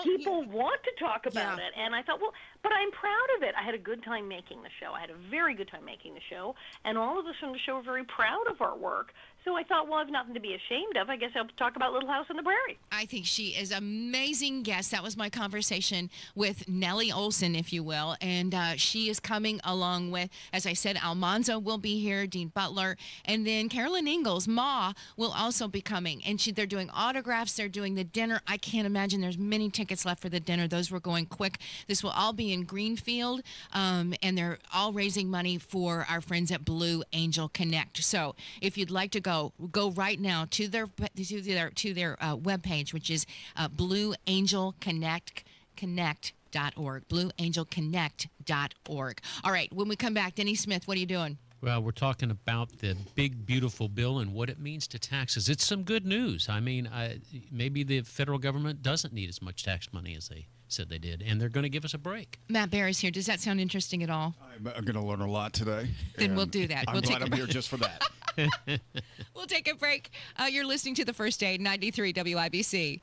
people want to talk about it. And I thought, well, but I'm proud of it. I had a good time making the show. I had a very good time making the show. And all of us on the show are very proud of our work. So I thought, well, I have nothing to be ashamed of. I guess I'll talk about Little House on the Prairie. I think she is an amazing guest. That was my conversation with Nellie Oleson, if you will. And she is coming along with, as I said, Almanzo will be here, Dean Butler, and then Carolyn Ingalls, Ma, will also be coming. And they're doing autographs. They're doing the dinner. I can't imagine there's many tickets left for the dinner. Those were going quick. This will all be in Greenfield, and they're all raising money for our friends at Blue Angel Connect. So if you'd like to go right now to their webpage, which is blueangelconnect.org, blueangelconnect.org. All right, when we come back, Denny Smith, what are you doing? Well, we're talking about the big, beautiful bill and what it means to taxes. It's some good news. I mean, maybe the federal government doesn't need as much tax money as they said they did, and they're going to give us a break. Matt Bear is here. Does that sound interesting at all? I'm going to learn a lot today. Then we'll do that. I'm glad I'm here just for that. We'll take a break. You're listening to The First Aid, 93 WIBC.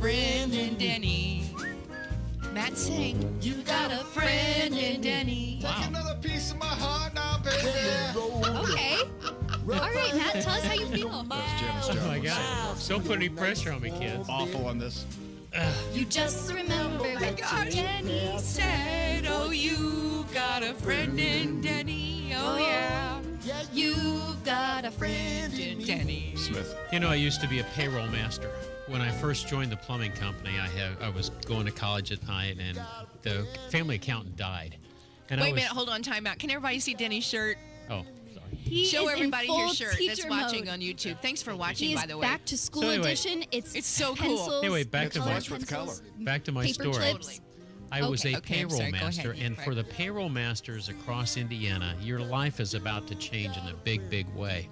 friend in Denny. Matt, sing. You got a friend in Denny. Take another piece of my heart now, baby. Okay. All right, Matt, tell us how you feel. Oh my God! Don't put any pressure on me, kids. Awful on this. You just remember what Denny said. Oh, you got a friend in Denny. Oh, yeah. You've got a friend in Denny. Smith. You know, I used to be a payroll master. When I first joined the plumbing company, I was going to college at night, and the family accountant died. And Wait a minute, hold on, time out. Can everybody see Denny's shirt? Oh, He Show is everybody in full your shirt that's teacher watching mode. on YouTube. Thanks for watching, He is by the way. back to school So anyway, edition. It's so cool. pencils, Anyway, back to colored watch with color. pencils, Back to my paper story. clips. I was Okay, a I'm payroll sorry, go master, ahead. and Right. for the payroll masters across Indiana, your life is about to change in a big, big way.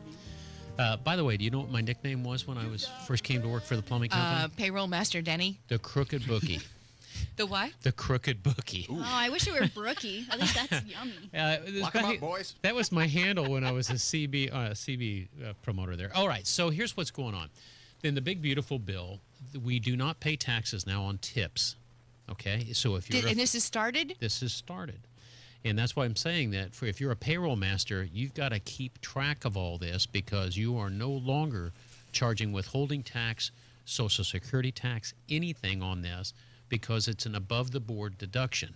By the way, do you know what my nickname was when I first came to work for the plumbing company? Payroll master Denny. The Crooked Bookie. The what? The Crooked Bookie. Oh, I wish it were Brookie. At least that's yummy. Lock 'em up, boys. That was my handle when I was a CB promoter there. All right, so here's what's going on. In the big, beautiful bill, we do not pay taxes now on tips. Okay, so if you're And this has started? This has started. And that's why I'm saying that if you're a payroll master, you've got to keep track of all this because you are no longer charging withholding tax, Social Security tax, anything on this because it's an above-the-board deduction.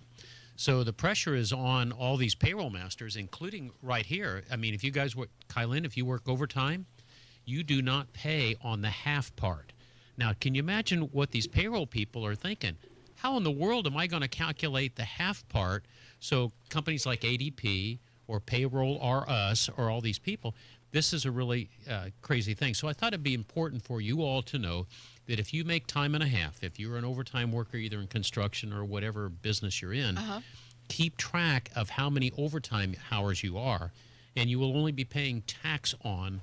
So the pressure is on all these payroll masters, including right here. I mean, if you guys work, Kielynn, if you work overtime, you do not pay on the half part. Now, can you imagine what these payroll people are thinking? How in the world am I going to calculate the half part? So companies like ADP or Payroll R Us or all these people, this is a really crazy thing. So I thought it'd be important for you all to know that if you make time and a half, if you're an overtime worker either in construction or whatever business you're in, keep track of how many overtime hours you are, and you will only be paying tax on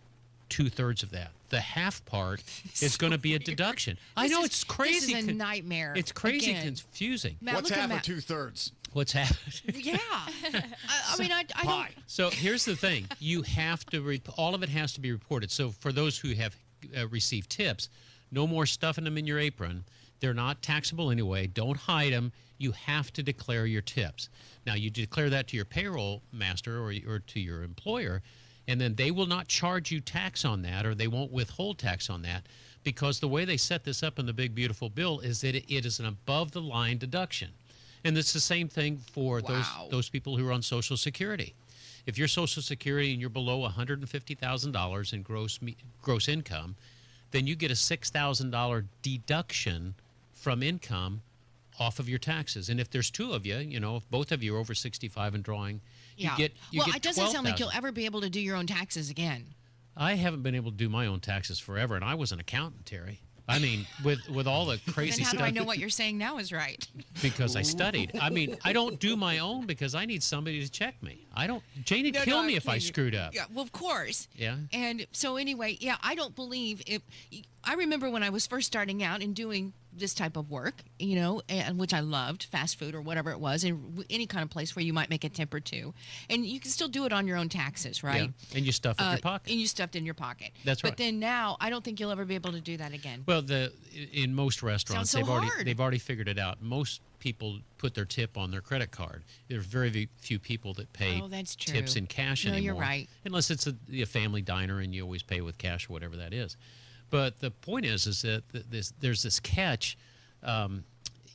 2/3 of that. The half part is going to be a deduction. I know it's crazy. This is a nightmare. It's crazy Again. confusing. Matt, What's look at half of Matt. 2/3? What's happening? Yeah. I mean, I don't. So here's the thing: you have to all of it has to be reported. So for those who have received tips, no more stuffing them in your apron. They're not taxable anyway. Don't hide them. You have to declare your tips. Now you declare that to your payroll master or to your employer, and then they will not charge you tax on that, or they won't withhold tax on that, because the way they set this up in the big beautiful bill is that it is an above the line deduction. And it's the same thing for those people who are on Social Security. If you're Social Security and you're below $150,000 in gross income, then you get a $6,000 deduction from income off of your taxes. And if there's two of you, if both of you are over 65 and drawing, you get it doesn't sound like $12,000. you'll ever be able to do your own taxes again. I haven't been able to do my own taxes forever, and I was an accountant, Terry. I mean, with all the crazy Then how stuff. do I know what you're saying now is right? Because I studied. I mean, I don't do my own because I need somebody to check me. Jane'd kill me if I screwed up. Yeah, well, of course. Yeah. And so anyway, I don't believe I remember when I was first starting out and doing this type of work, and which I loved, fast food or whatever it was, in any kind of place where you might make a tip or two, and you can still do it on your own taxes, right? Yeah. And you stuff it in your pocket. And you stuffed in your pocket. That's right. But then now, I don't think you'll ever be able to do that again. Well, in most restaurants, Sounds so hard. they've already figured it out. Most people put their tip on their credit card. There's very few people that pay that's true. tips in cash anymore. No, you're right. Unless it's a family diner and you always pay with cash or whatever that is. But the point is that there's this catch.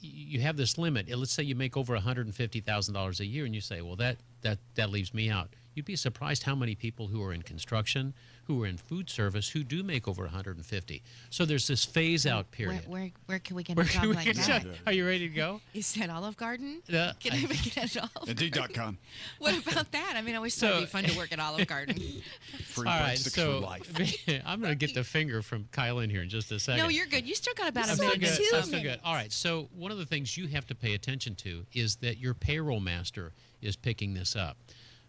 You have this limit. Let's say you make over $150,000 a year, and you say, well, that leaves me out. You'd be surprised how many people who are in construction, who are in food service, who do make over 150. So there's this phase-out period. Where can we get a job like that? Are you ready to go? Is that Olive Garden? Yeah. Can I make it at Olive Garden? Indeed.com. What about that? I mean, I always thought it'd be fun to work at Olive Garden. Free All right, breadsticks so for life. I'm going to get the finger from Kielynn here in just a second. No, you're good. You still got about I'm a still minute. good. I'm still good. All right, so one of the things you have to pay attention to is that your payroll master is picking this up.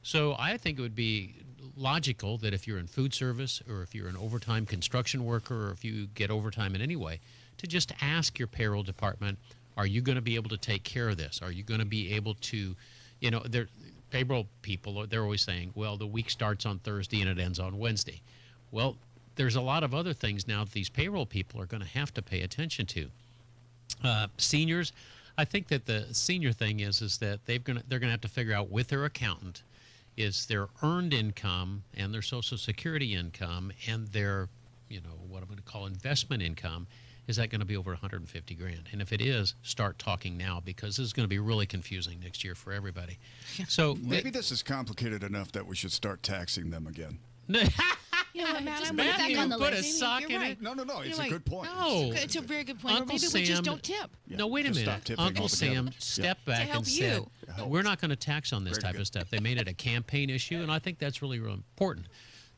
So I think it would be logical that if you're in food service or if you're an overtime construction worker or if you get overtime in any way, to just ask your payroll department, are you going to be able to take care of this? Are you going to be able to, payroll people, they're always saying, well, the week starts on Thursday and it ends on Wednesday. Well, there's a lot of other things now that these payroll people are going to have to pay attention to. Seniors, I think that the senior thing is that they're gonna have to figure out with their accountant is their earned income and their Social Security income and their, what I'm going to call investment income. Is that going to be over 150 grand? And if it is, start talking now, because this is going to be really confusing next year for everybody. So maybe this is complicated enough that we should start taxing them again. You know what, Matt? I'm Matthew, back on the put list. a sock You're in right. it. No, it's You're a good point. No. It's a very good point. Or Uncle maybe Sam, we just don't tip. No, wait a just minute. stop tipping Uncle altogether. Sam stepped back help and said, you. we're not going to tax on this type of stuff. They made it a campaign issue, and I think that's really, really important.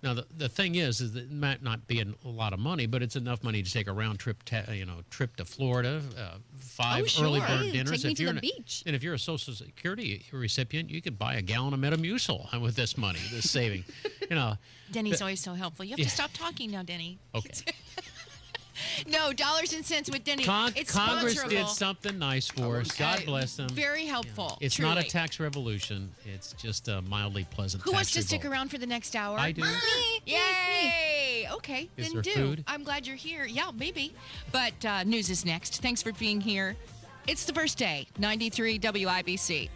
Now, the thing is that it might not be a lot of money, but it's enough money to take a round trip, trip to Florida, 5 early bird dinners. Take me to the beach. And if you're a Social Security recipient, you could buy a gallon of Metamucil with this money, this saving. Denny's always so helpful. You have to stop talking now, Denny. Okay. No, dollars and cents with Denny. It's Congress sponsorable. did something nice for us. God bless them. Very helpful. It's truly. not a tax revolution. It's just a mildly pleasant Who tax wants to revolt. stick around for the next hour? I do. Me. Yay! Okay, Is then there do. food? I'm glad you're here. Yeah, maybe. But news is next. Thanks for being here. It's the first day, 93 WIBC.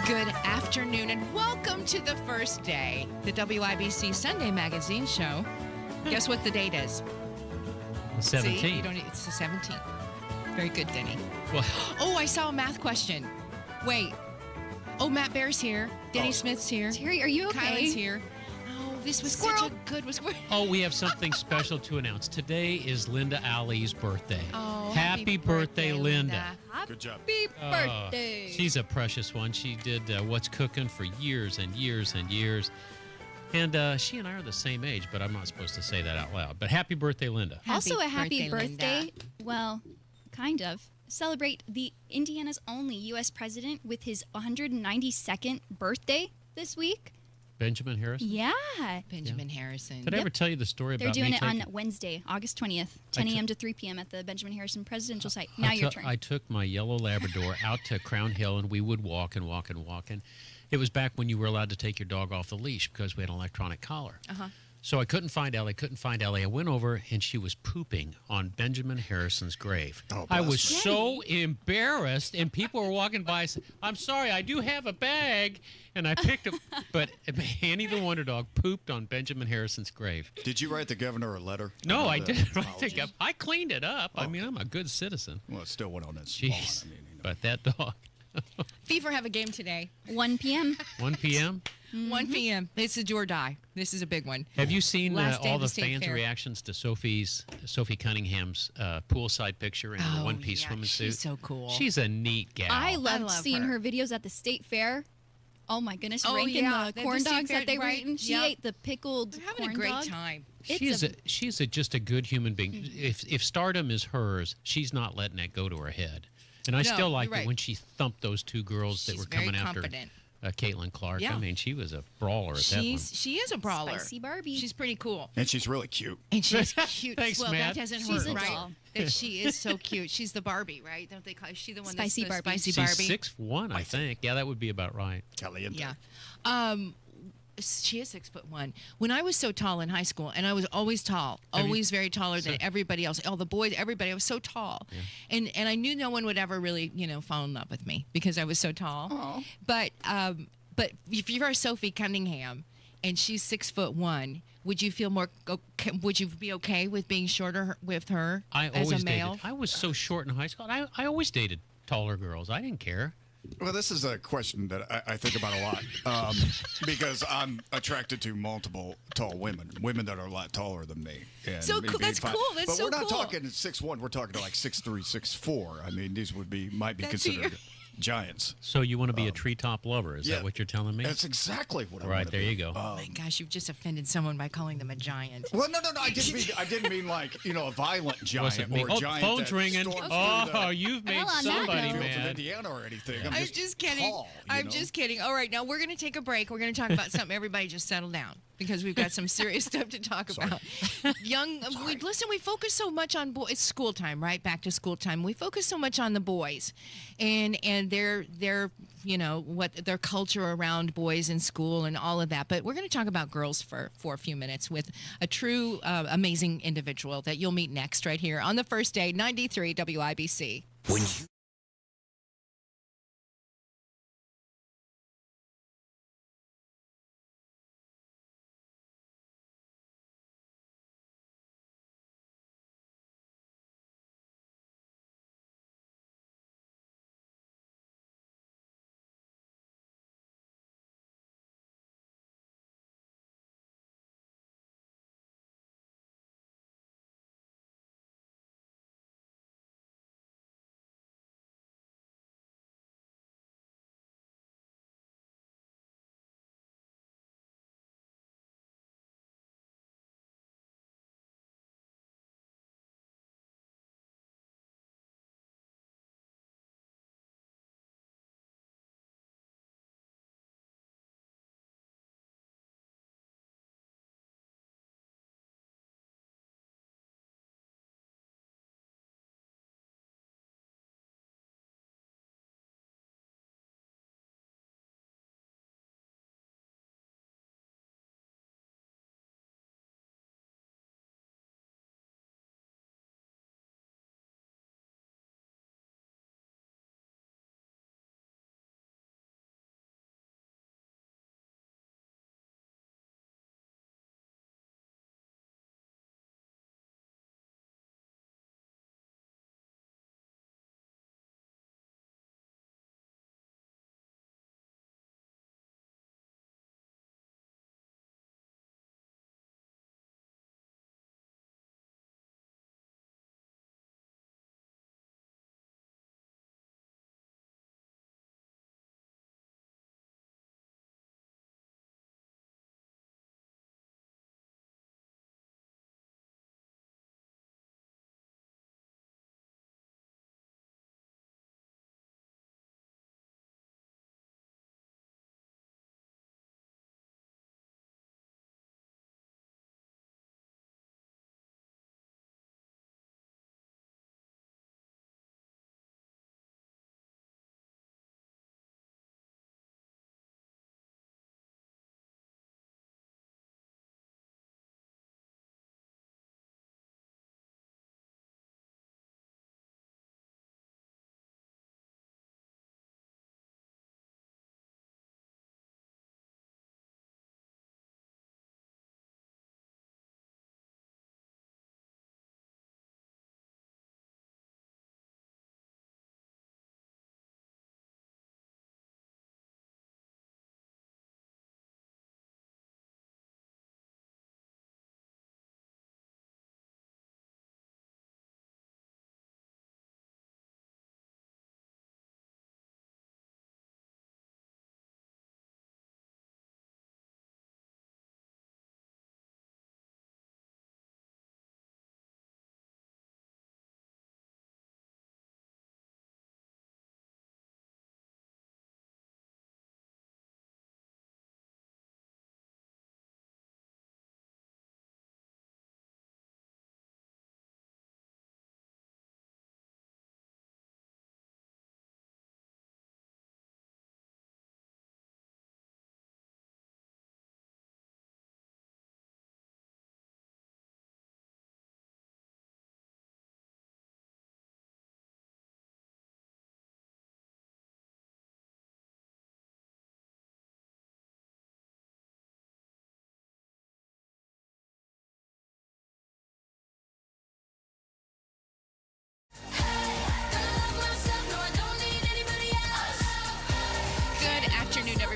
Good afternoon and welcome to the first day, the WIBC Sunday Magazine show. Guess what the date is? The 17th. See, it's the 17th. Very good, Denny. Well, oh, I saw a math question. Wait. Oh, Matt Bear's here. Denny Smith's here. Terry, are you okay? Kylan's here. Oh, this was such a good one. oh, we have something special to announce. Today is Linda Alley's birthday. Oh, happy birthday, Linda. Good job. Happy birthday. She's a precious one. She did What's Cooking for years and years and years. And she and I are the same age, but I'm not supposed to say that out loud. But happy birthday, Linda. Also, a happy birthday, birthday. Well, kind of. Celebrate the Indiana's only U.S. president with his 192nd birthday this week. Benjamin Harrison? Yeah. Benjamin Harrison. Did I ever tell you the story They're about doing me it on Wednesday, August 20th, 10 a.m. to 3 p.m. at the Benjamin Harrison Presidential Site. Now your turn. I took my yellow Labrador out to Crown Hill, and we would walk and walk and walk. And it was back when you were allowed to take your dog off the leash because we had an electronic collar. Uh-huh. So I couldn't find Ellie. I went over, and she was pooping on Benjamin Harrison's grave. Oh, I was so embarrassed, and people were walking by saying, I'm sorry, I do have a bag. And I picked up, but Annie the Wonder Dog pooped on Benjamin Harrison's grave. Did you write the governor a letter? No, I didn't. I cleaned it up. I mean, I'm a good citizen. Well, it still went on its Jeez. lawn. But that dog. Fever have a game today. 1 p.m. 1 p.m.? 1 p.m. It's a do or die. This is a big one. Have you seen Last day all of the State fans' Fair. reactions to Sophie Cunningham's poolside picture in her one-piece swimming suit? She's so cool. She's a neat gal. I loved love seeing her videos at the state fair. Oh my goodness, ranking the corn state dogs fair, that they were right? eating. She Yep. ate the pickled They're having corn a great dog. time. She's just a good human being. If stardom is hers, she's not letting that go to her head. And I No, still like you're right. it when she thumped those two girls that She's were very coming after confident. Caitlin Clark. Yeah. I mean, she was a brawler at that one. She is a brawler. Spicy Barbie. She's pretty cool. And she's really cute. And she's cute. Thanks, well, Matt. that doesn't She's hurt, a right? doll. That she is so cute. She's the Barbie, right? Don't they call? Is she the one Spicy that's the Barbie. Spicy She's Barbie? 6'1", I think. Yeah, that would be about right. Caliente. Yeah. She is 6'1". When I was so tall in high school, and I was always tall, always very taller than everybody else. All the boys, everybody. I was so tall, and I knew no one would ever really, fall in love with me because I was so tall. Aw. But if you are Sophie Cunningham, and she's 6'1", would you feel more? Would you be okay with being shorter with her as a male? I was so short in high school. I always dated taller girls. I didn't care. Well, this is a question that I think about a lot because I'm attracted to multiple tall women that are a lot taller than me. And So me cool. being That's fine. cool. That's but so we're not cool. talking 6'1". We're talking like 6'3", 6'4". I mean, these might be That's considered giants. So you want to be a treetop lover? Is yeah. that what you're telling me? That's exactly what I Right, want to there be. you go. Oh my gosh, you've just offended someone by calling them a giant. Well, no. I didn't mean like a violent giant Wasn't me. or a giant. Phone's that ringing. storms through Oh, you've made Well, on that somebody note- the fields of mad. Indiana or anything. I'm just kidding. Tall, I'm just kidding. All right, now we're going to take a break. We're going to talk about something. Everybody just settle down because we've got some serious stuff to talk about. We focus so much on boys. It's school time, right? Back to school time. We focus so much on the boys and their what their culture around boys in school and all of that. But we're going to talk about girls for a few minutes with a true amazing individual that you'll meet next right here on the first day, 93 WIBC. When you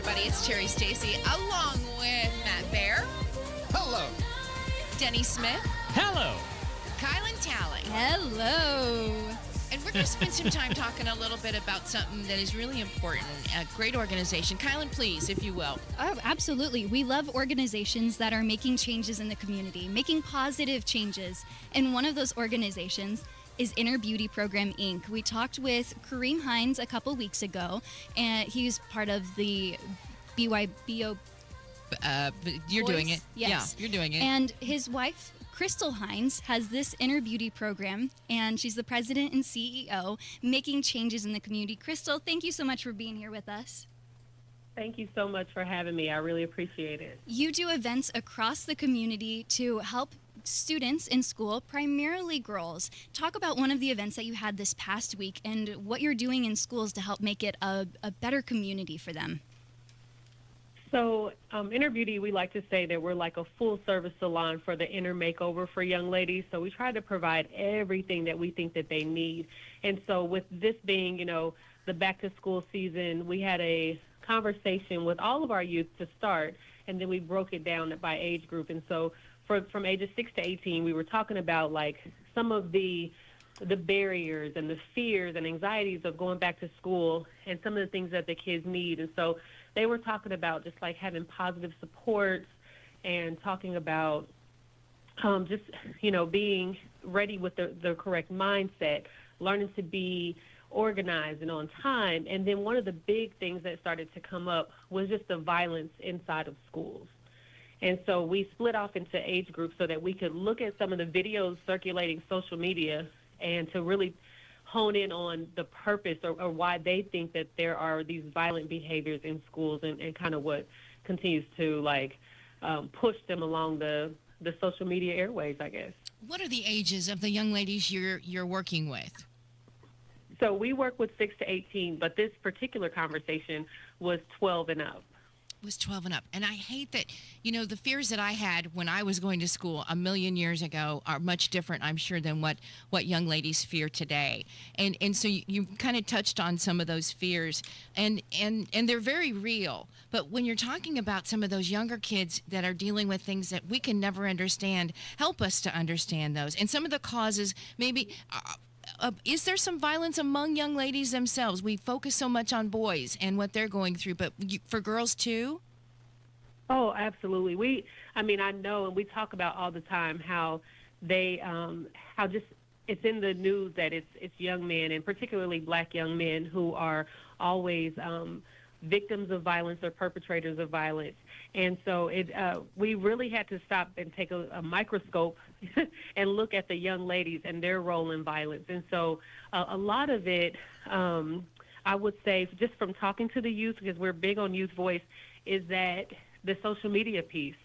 everybody. It's Terri Stacy along with Matt Bear. Hello. Denny Smith. Hello. Kielynn Talley. Hello. And we're going to spend some time talking a little bit about something that is really important. A great organization. Kielynn, please, if you will. Oh, absolutely. We love organizations that are making changes in the community, making positive changes. And one of those organizations is Inner Beauty Program, Inc. We talked with Chrystal Hines a couple weeks ago, and he's part of the BYBO. You're doing it. Yes. Yeah, you're doing it. And his wife, Chrystal Hines, has this Inner Beauty Program, and she's the president and CEO, making changes in the community. Chrystal, thank you so much for being here with us. Thank you so much for having me. I really appreciate it. You do events across the community to help students in school, primarily girls. Talk about one of the events that you had this past week and what you're doing in schools to help make it a better community for them. So, Inner Beauty, we like to say that we're like a full-service salon for the inner makeover for young ladies. So we try to provide everything that we think that they need. And so with this being, the back-to-school season, we had a conversation with all of our youth to start, and then we broke it down by age group. And so from ages 6 to 18, we were talking about, like, some of the barriers and the fears and anxieties of going back to school and some of the things that the kids need. And so they were talking about just like having positive supports and talking about just, being ready with the correct mindset, learning to be organized and on time. And then one of the big things that started to come up was just the violence inside of schools. And so we split off into age groups so that we could look at some of the videos circulating social media and to really hone in on the purpose or why they think that there are these violent behaviors in schools and kind of what continues to push them along the social media airways, I guess. What are the ages of the young ladies you're working with? So we work with 6 to 18, but this particular conversation was 12 and up. Was 12 and up. And I hate that, the fears that I had when I was going to school a million years ago are much different, I'm sure, than what young ladies fear today. And so you kind of touched on some of those fears, and they're very real. But when you're talking about some of those younger kids that are dealing with things that we can never understand, help us to understand those. And some of the causes, maybe... is there some violence among young ladies themselves? We focus so much on boys and what they're going through, but for girls too? Oh, absolutely. I know, and we talk about all the time how they, it's in the news that it's young men, and particularly black young men, who are always victims of violence or perpetrators of violence. And so we really had to stop and take a microscope and look at the young ladies and their role in violence. And so a lot of it, I would say, just from talking to the youth, because we're big on youth voice, is that the social media piece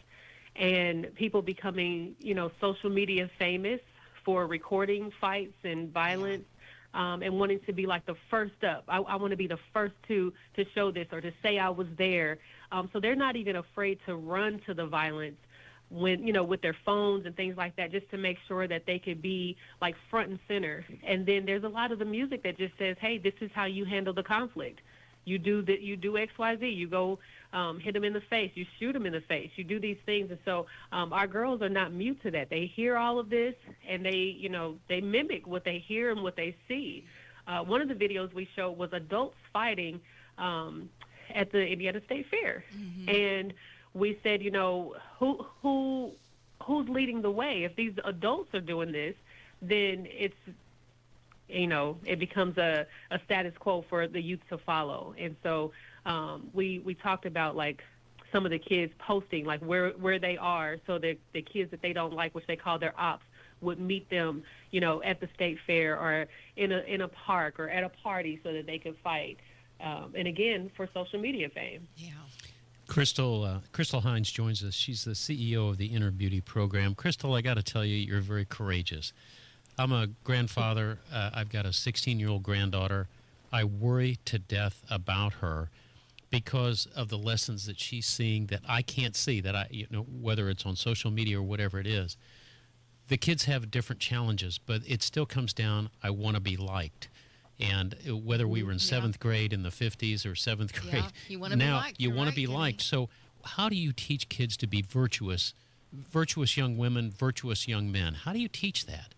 and people becoming, social media famous for recording fights and violence. And wanting to be like the first up. I want to be the first to show this or to say I was there. So they're not even afraid to run to the violence when, with their phones and things like that, just to make sure that they could be like front and center. And then there's a lot of the music that just says, hey, this is how you handle the conflict. You do X, Y, Z. You go hit them in the face. You shoot them in the face. You do these things. And so our girls are not mute to that. They hear all of this, and they mimic what they hear and what they see. One of the videos we showed was adults fighting at the Indiana State Fair. Mm-hmm. And we said, who's leading the way? If these adults are doing this, then it's, it becomes a status quo for the youth to follow. And so we talked about, like, some of the kids posting, like, where they are, so that the kids that they don't like, which they call their ops, would meet them, at the state fair or in a park or at a party so that they could fight. And again, for social media fame. Yeah. Chrystal Hines joins us. She's the CEO of the Inner Beauty Program. Chrystal, I got to tell you, you're very courageous. I'm a grandfather. I've got a 16-year-old granddaughter. I worry to death about her because of the lessons that she's seeing that I can't see, that whether it's on social media or whatever it is. The kids have different challenges, but it still comes down, I want to be liked. And whether we were in seventh grade in the 50s or seventh grade, you want to be liked. You want to be liked. So how do you teach kids to be virtuous young women, virtuous young men? How do you teach that?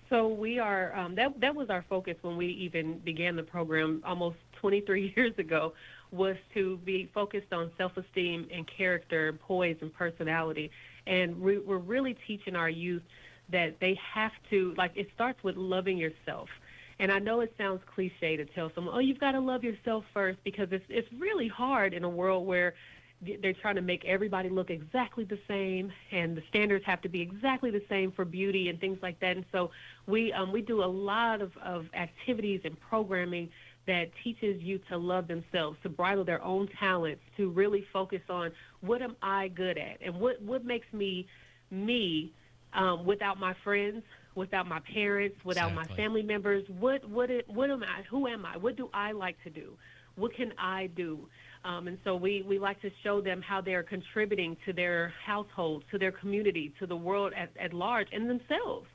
So we are, that was our focus when we even began the program almost 23 years ago, was to be focused on self-esteem and character, poise and personality. And we're really teaching our youth that they have to, like, it starts with loving yourself. And I know it sounds cliche to tell someone, oh, you've got to love yourself first, because it's really hard in a world where they're trying to make everybody look exactly the same, and the standards have to be exactly the same for beauty and things like that. And so we do a lot of activities and programming that teaches you to love themselves, to bridle their own talents, to really focus on what am I good at, and what makes me without my friends, without my parents, without my family members. What am I? Who am I? What do I like to do? What can I do? And so we like to show them how they're contributing to their household, to their community, to the world at large, and themselves.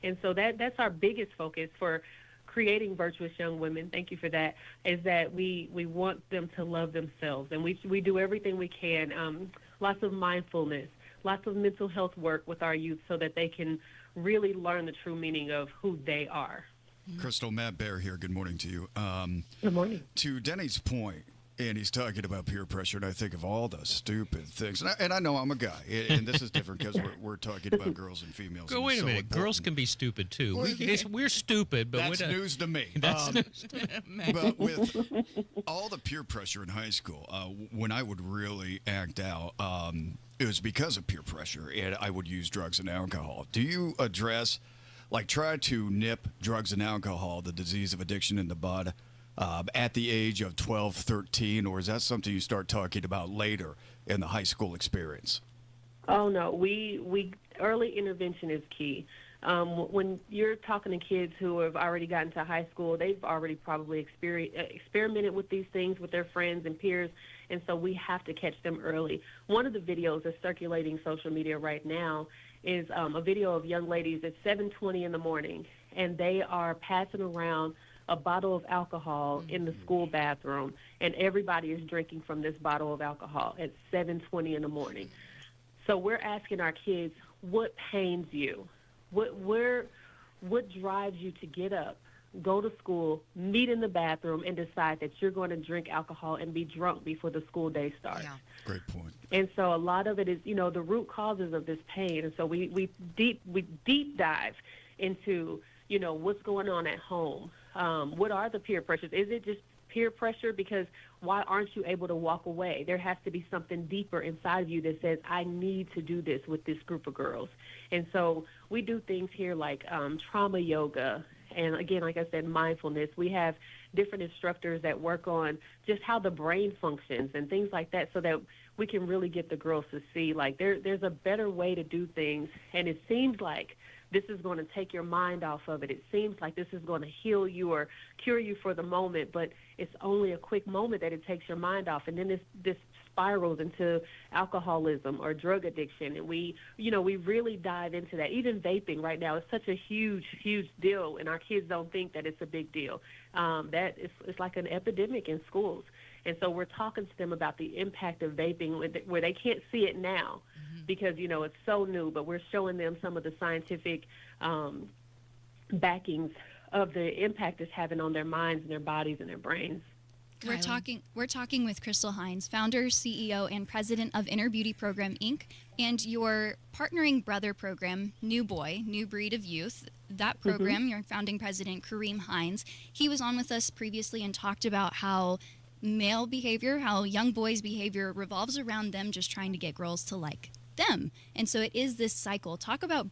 And so that's our biggest focus for creating virtuous young women. Thank you for that. Is that we want them to love themselves, and we do everything we can. Lots of mindfulness, lots of mental health work with our youth, so that they can really learn the true meaning of who they are. Chrystal, Matt Bear here. Good morning to you. Good morning. To Denny's point, and he's talking about peer pressure, and I think of all the stupid things. And I know I'm a guy, and this is different because we're talking about girls and females. Go, wait a minute. Girls can be stupid, too. We're stupid, but that's news to me. That's news to me. But with all the peer pressure in high school, when I would really act out, it was because of peer pressure, and I would use drugs and alcohol. Do you address, try to nip drugs and alcohol, the disease of addiction in the bud, at the age of 12, 13, or is that something you start talking about later in the high school experience? Oh, no. We early intervention is key. When you're talking to kids who have already gotten to high school, they've already probably experimented with these things with their friends and peers, and so we have to catch them early. One of the videos that's circulating social media right now is a video of young ladies at 7:20 in the morning, and they are passing around a bottle of alcohol in the school bathroom, and everybody is drinking from this bottle of alcohol at 7:20 in the morning. So we're asking our kids, what pains you? What drives you to get up, go to school, meet in the bathroom, and decide that you're going to drink alcohol and be drunk before the school day starts? Yeah. Great point. And so a lot of it is, the root causes of this pain. And so we deep dive into, what's going on at home. What are the peer pressures? Is it just peer pressure? Because why aren't you able to walk away? There has to be something deeper inside of you that says, I need to do this with this group of girls. And so we do things here like trauma yoga. And again, like I said, mindfulness. We have different instructors that work on just how the brain functions and things like that, so that we can really get the girls to see, there's a better way to do things. And it seems like this is going to take your mind off of it. It seems like this is going to heal you or cure you for the moment, but it's only a quick moment that it takes your mind off. And then this spirals into alcoholism or drug addiction. And we really dive into that. Even vaping right now is such a huge, huge deal, and our kids don't think that it's a big deal. It's like an epidemic in schools. And so we're talking to them about the impact of vaping where they can't see it now because, it's so new, but we're showing them some of the scientific backings of the impact it's having on their minds and their bodies and their brains. We're talking with Chrystal Hines, founder, CEO, and president of Inner Beauty Program, Inc., and your partnering brother program, New Boy, New Breed of Youth. That program, your founding president, Kareem Hines, he was on with us previously and talked about how male behavior, how young boys' behavior revolves around them just trying to get girls to like them. And so it is this cycle. Talk about,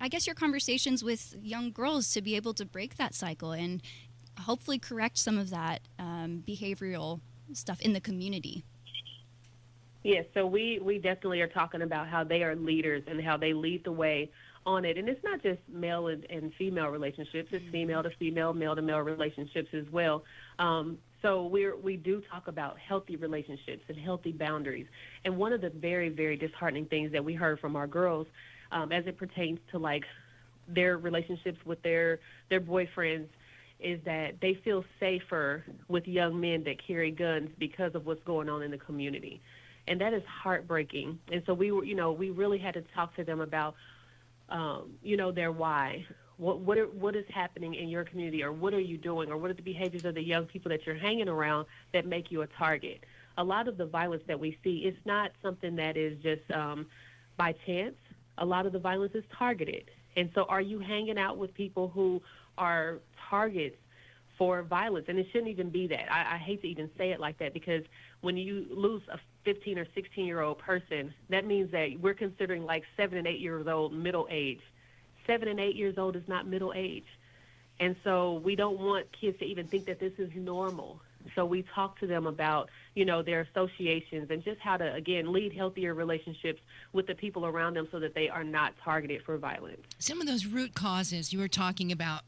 I guess, your conversations with young girls to be able to break that cycle and hopefully correct some of that behavioral stuff in the community. Yes, so we definitely are talking about how they are leaders and how they lead the way on it. And it's not just male and female relationships, it's female to female, male to male relationships as well. So we do talk about healthy relationships and healthy boundaries. And one of the very, very disheartening things that we heard from our girls as it pertains to their relationships with their boyfriends is that they feel safer with young men that carry guns because of what's going on in the community. And that is heartbreaking. And so we really had to talk to them about, their why. What is happening in your community, or what are you doing, or what are the behaviors of the young people that you're hanging around that make you a target? A lot of the violence that we see is not something that is just by chance. A lot of the violence is targeted. And so are you hanging out with people who are targets for violence? And it shouldn't even be that. I hate to even say it like that, because when you lose a 15 or 16-year-old person, that means that we're considering like 7 and 8 years old middle age. 7 and 8 years old is not middle age. And so we don't want kids to even think that this is normal. So we talk to them about, their associations and just how to, again, lead healthier relationships with the people around them so that they are not targeted for violence. Some of those root causes you were talking about,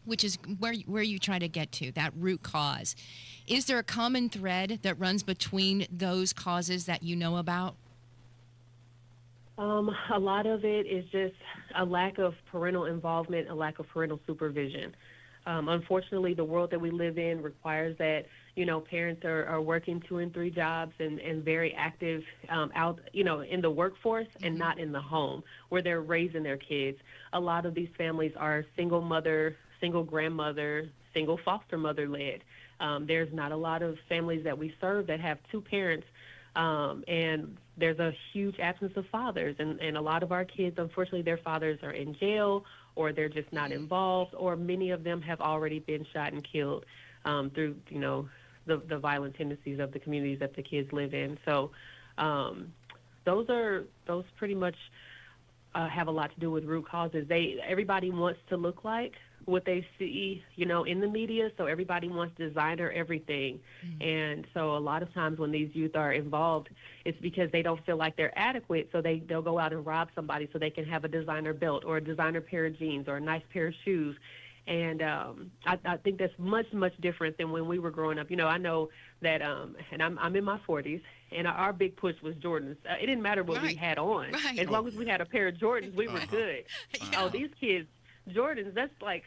which is where you try to get to, that root cause. Is there a common thread that runs between those causes that you know about? A lot of it is just a lack of parental involvement, a lack of parental supervision. Unfortunately, the world that we live in requires that, parents are working 2 and 3 jobs and very active out, in the workforce and not in the home where they're raising their kids. A lot of these families are single mother, single grandmother, single foster mother led. There's not a lot of families that we serve that have 2 parents, and there's a huge absence of fathers. And a lot of our kids, unfortunately, their fathers are in jail, or they're just not involved, or many of them have already been shot and killed through, the violent tendencies of the communities that the kids live in. So those pretty much have a lot to do with root causes. Everybody wants to look like what they see, in the media, so everybody wants designer everything. And so a lot of times when these youth are involved, it's because they don't feel like they're adequate, so they'll go out and rob somebody so they can have a designer belt or a designer pair of jeans or a nice pair of shoes. And I think that's much, much different than when we were growing up. I know that, and I'm in my 40s, and our big push was Jordans. It didn't matter what we had on. Right. As long as we had a pair of Jordans, we were good. Oh, these kids, Jordans, that's like,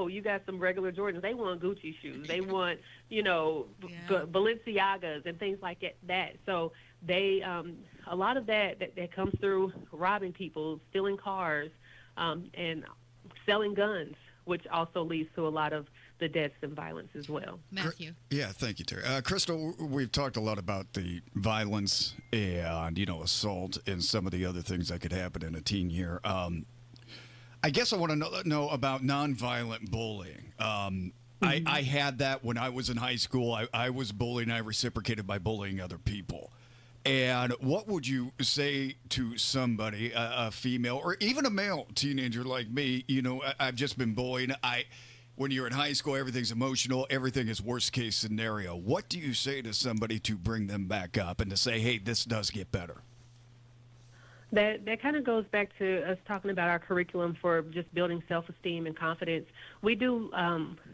you got some regular Jordans. They want Gucci shoes. They want, Balenciagas and things like that. So they, a lot of that comes through robbing people, stealing cars, and selling guns, which also leads to a lot of the deaths and violence as well. Matthew. Yeah, thank you, Terry. Chrystal, we've talked a lot about the violence and, assault and some of the other things that could happen in a teen year. I guess I want to know about nonviolent bullying. I had that when I was in high school. I was bullied, and I reciprocated by bullying other people. And what would you say to somebody, a female or even a male teenager like me? I've just been bullied. When you're in high school, everything's emotional. Everything is worst case scenario. What do you say to somebody to bring them back up and to say, hey, this does get better? That kind of goes back to us talking about our curriculum for just building self-esteem and confidence. We do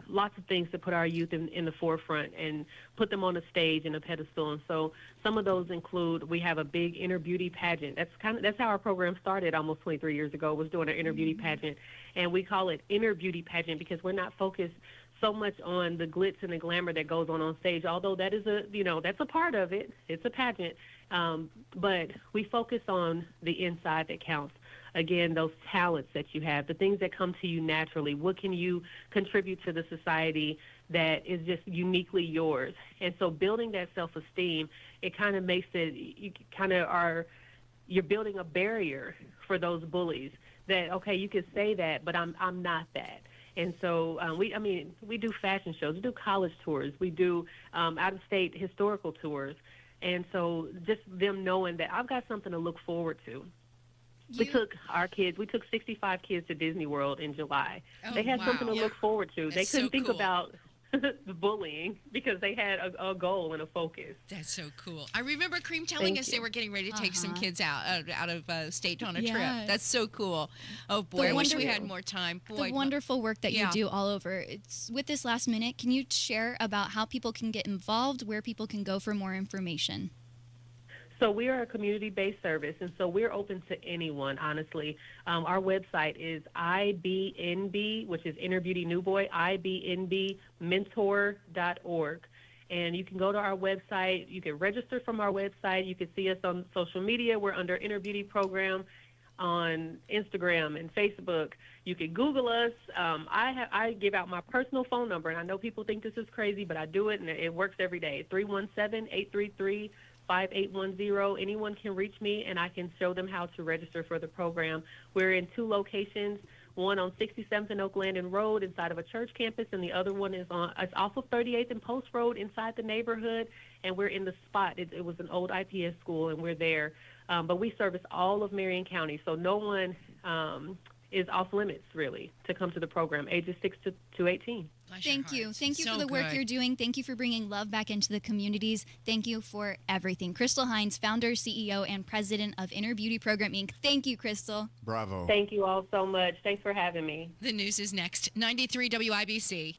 lots of things to put our youth in the forefront and put them on a stage and a pedestal. And so some of those include, we have a big inner beauty pageant. That's how our program started almost 23 years ago, was doing an inner beauty pageant. And we call it inner beauty pageant because we're not focused so much on the glitz and the glamour that goes on stage, although that is that's a part of it. It's a pageant. But we focus on the inside that counts. Again, those talents that you have, the things that come to you naturally. What can you contribute to the society that is just uniquely yours? And so building that self-esteem, it kind of makes it, you're building a barrier for those bullies that, okay, you could say that, but I'm not that. And so we do fashion shows, we do college tours, we do out-of-state historical tours. And so just them knowing that I've got something to look forward to. We took 65 kids to Disney World in July. They had something to look forward to. They couldn't think about the bullying because they had a goal and a focus. That's so cool. I remember Cream telling us they were getting ready to take some kids out of state on a trip. That's so cool. Oh boy, I wish we had more time. Boy, the wonderful work that you do all over. It's with this last minute. Can you share about how people can get involved, where people can go for more information? So we are a community-based service, and so we're open to anyone, honestly. Our website is IBNB, which is Inner Beauty New Boy, IBNBmentor.org. And you can go to our website. You can register from our website. You can see us on social media. We're under Inner Beauty Program on Instagram and Facebook. You can Google us. I give out my personal phone number, and I know people think this is crazy, but I do it, and it works every day. 317-833-5810. Anyone can reach me, and I can show them how to register for the program. We're in 2 locations, one on 67th and Oak Landing Road inside of a church campus, and the other one is it's off of 38th and Post Road inside the neighborhood, and we're in the spot. It was an old IPS school, and we're there. But we service all of Marion County, so no one is off limits, really, to come to the program, ages 6 to 18. Thank you. Thank you So for the work good. you're doing. Thank you for bringing love back into the communities. Thank you for everything. Chrystal Hines, founder, CEO, and president of Inner Beauty Program, Inc. Thank you, Chrystal. Bravo. Thank you all so much. Thanks for having me. The news is next. 93 WIBC.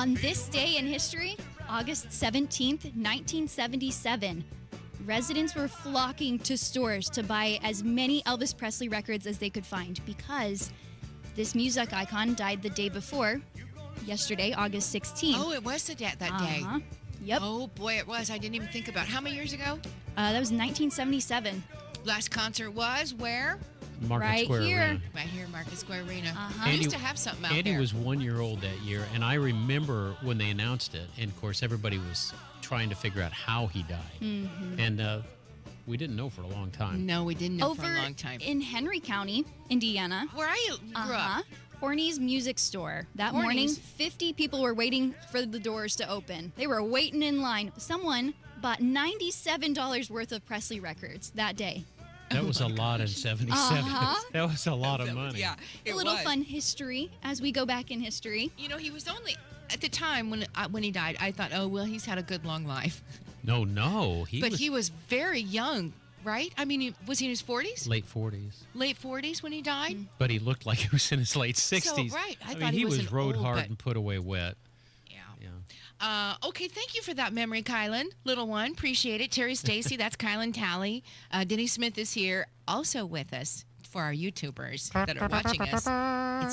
On this day in history, August 17th, 1977, residents were flocking to stores to buy as many Elvis Presley records as they could find because this music icon died the day before, yesterday, August 16th. Oh, it was that day. Yep. Oh, boy, it was. I didn't even think about it. How many years ago? That was 1977. Last concert was where? Market Right Square here. Arena. Right here, Market Square Arena. Uh-huh. We used to have something out Andy there. was 1 year old that year, and I remember when they announced it, and of course everybody was trying to figure out how he died. Mhm. And we didn't know for a long time. No, we didn't know Over for a long time. in Henry County, Indiana, Where I grew up. Horny's Music Store. That Horny's. morning, 50 people were waiting for the doors to open. They were waiting in line. Someone bought $97 worth of Presley records that day. That was a lot in 77. Uh-huh. That was a lot of money. Yeah, A little fun history as we go back in history. You know, he was only, at the time when he died, I thought, oh, well, he's had a good long life. No. He was very young, right? I mean, was he in his 40s? Late 40s. Late 40s when he died? But he looked like he was in his late 60s. right. I mean, thought he was an rode old, hard but- and put away wet. Okay, thank you for that memory, Kielynn. Little one, appreciate it. Terri Stacy, that's Kielynn Talley. Denny Smith is here, also with us for our YouTubers that are watching us.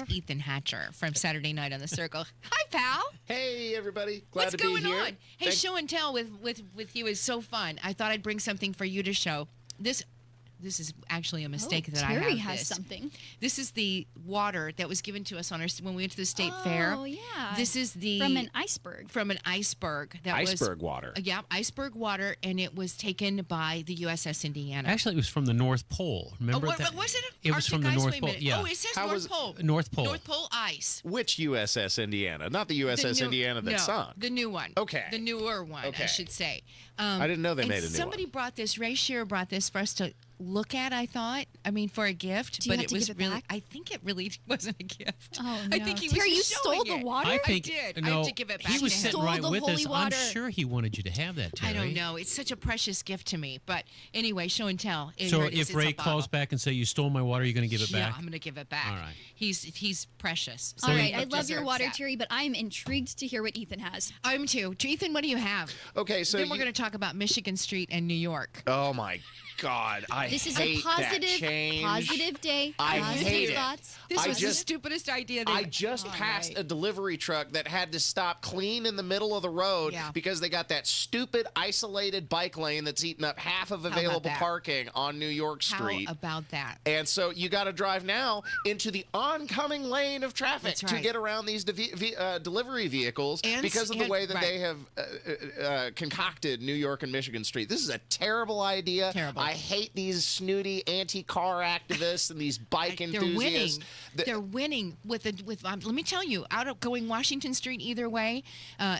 It's Ethan Hatcher from Saturday Night on the Circle. Hi, pal. Hey, everybody. Glad What's to be going here. on? Hey, show and tell with you is so fun. I thought I'd bring something for you to show. This is actually a mistake that I have. Terry has this. something. This is the water that was given to us when we went to the state fair. Oh, yeah. This is From an iceberg. From an iceberg. Iceberg water. Yeah, iceberg water, and it was taken by the USS Indiana. Actually, it was from the North Pole. Remember what that? was it? It was from the Arctic ice? North Wait a Pole. minute. Yeah. Oh, it says How North was- Pole. North Pole. North Pole ice. Which USS Indiana? Not the USS The new- Indiana that no, sunk. the new one. Okay. The newer one, I Okay. should say. I didn't know they and made a new somebody brought this. Ray Shearer brought this for us to look at. I thought. I mean, for a gift, Do you but have it to was give it really. back? I think it really wasn't a gift. Oh, I no. think he Terry, was you showing stole the it. water? I think did. I no, have to give it back. he was to him. sitting Stole right the with us. holy water. I'm sure he wanted you to have that, Terry. I don't know. It's such a precious gift to me. But anyway, show and tell. So Here it is. if It's Ray a bottle. calls back and say you stole my water, you're going to give it Yeah, back? I'm going to give it back. All right. He's precious. So All he right, I love your deserves water, that. Terry, but I'm intrigued to hear what Ethan has. I'm too. Ethan, what do you have? Okay, so then we're going to talk about Michigan Street and New York. Oh my God! I This is hate a positive, that change. positive day. I positive hate it. thoughts. This I was just- the stupidest idea. I just passed a delivery truck that had to stop clean in the middle of the road Yeah. because they got that stupid isolated bike lane that's eaten up half of about available that? parking on New York Street. How about that? And so you got to drive now into the oncoming lane of traffic That's to right. get around these delivery vehicles And- because of the and- way that right. they have concocted New York and Michigan Street. This is a terrible idea. Terrible. I hate these snooty anti-car activists and these bike They're enthusiasts. winning. They're winning with let me tell you, going Washington Street either way,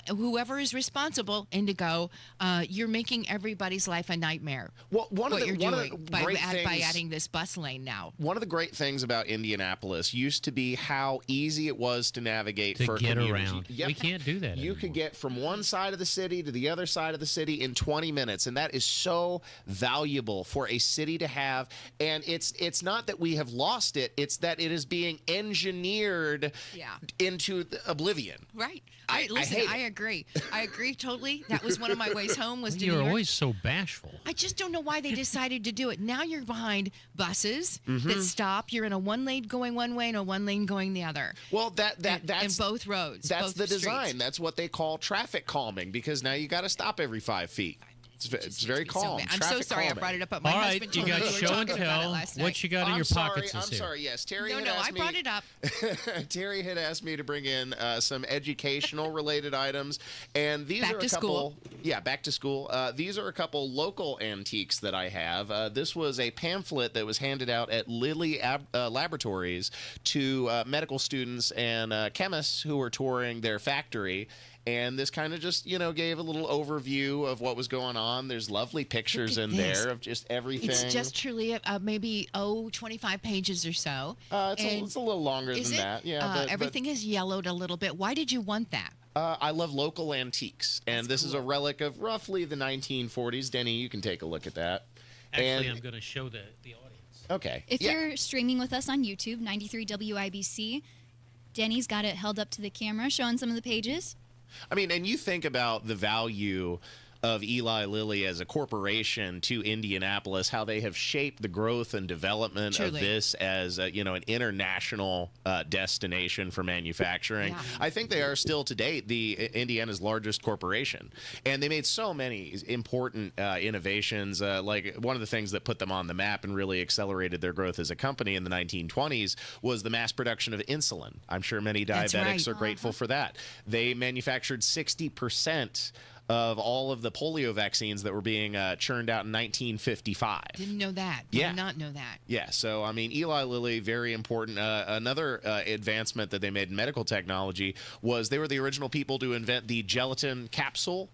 whoever is responsible, Indigo, you're making everybody's life a nightmare. Well, one of the by great things- adding this bus lane now. One of the great things about Indianapolis used to be how easy it was to navigate To for get commuters. around. Yep. We can't do that You could get from one side of the city to the other side of the city in 20 minutes, and that is so valuable for a city to have. And it's not that we have lost it; it's that it is being engineered into oblivion. Right. Listen, I agree. I agree totally. That was one of my ways home was to You're New York. always so bashful. I just don't know why they decided to do it. Now you're behind buses that stop. You're in a one lane going one way and a one lane going the other. Well, that's in both roads. That's both the streets. design. That's what they call traffic calming because now you got to stop every 5 feet. It's very calm. I'm so Traffic sorry I calming. brought it up, but my All right, husband you told me got we were show and talking about it tell. last What night. you got in your pockets I'm this year? sorry. Yes, Terry. No, had no, asked I me, brought it up. Terry had asked me to bring in some educational related items, and these Back are a to couple. school. Yeah, back to school. These are a couple local antiques that I have. This was a pamphlet that was handed out at Lilly Laboratories to medical students and chemists who were touring their factory. And this kind of just, gave a little overview of what was going on. There's lovely pictures in this. there of just everything. It's just truly maybe 25 pages or so. It's a little longer Is than it? that. Yeah, everything is yellowed a little bit. Why did you want that? I love local antiques, and this is a relic of roughly the 1940s. Denny, you can take a look at that. Actually, And- I'm going to show the audience. Okay. If you're streaming with us on YouTube, 93 WIBC, Denny's got it held up to the camera, showing some of the pages. I mean, and you think about the value of Eli Lilly as a corporation to Indianapolis, how they have shaped the growth and development of this as an international destination for manufacturing. I think they are still to date Indiana's largest corporation, and they made so many important innovations. Like one of the things that put them on the map and really accelerated their growth as a company in the 1920s was the mass production of insulin. I'm sure many diabetics are grateful for that. They manufactured 60% of all of the polio vaccines that were being churned out in 1955. Didn't know that. Did not know that. Yeah, so, I mean, Eli Lilly, very important. Another advancement that they made in medical technology was they were the original people to invent the gelatin capsule.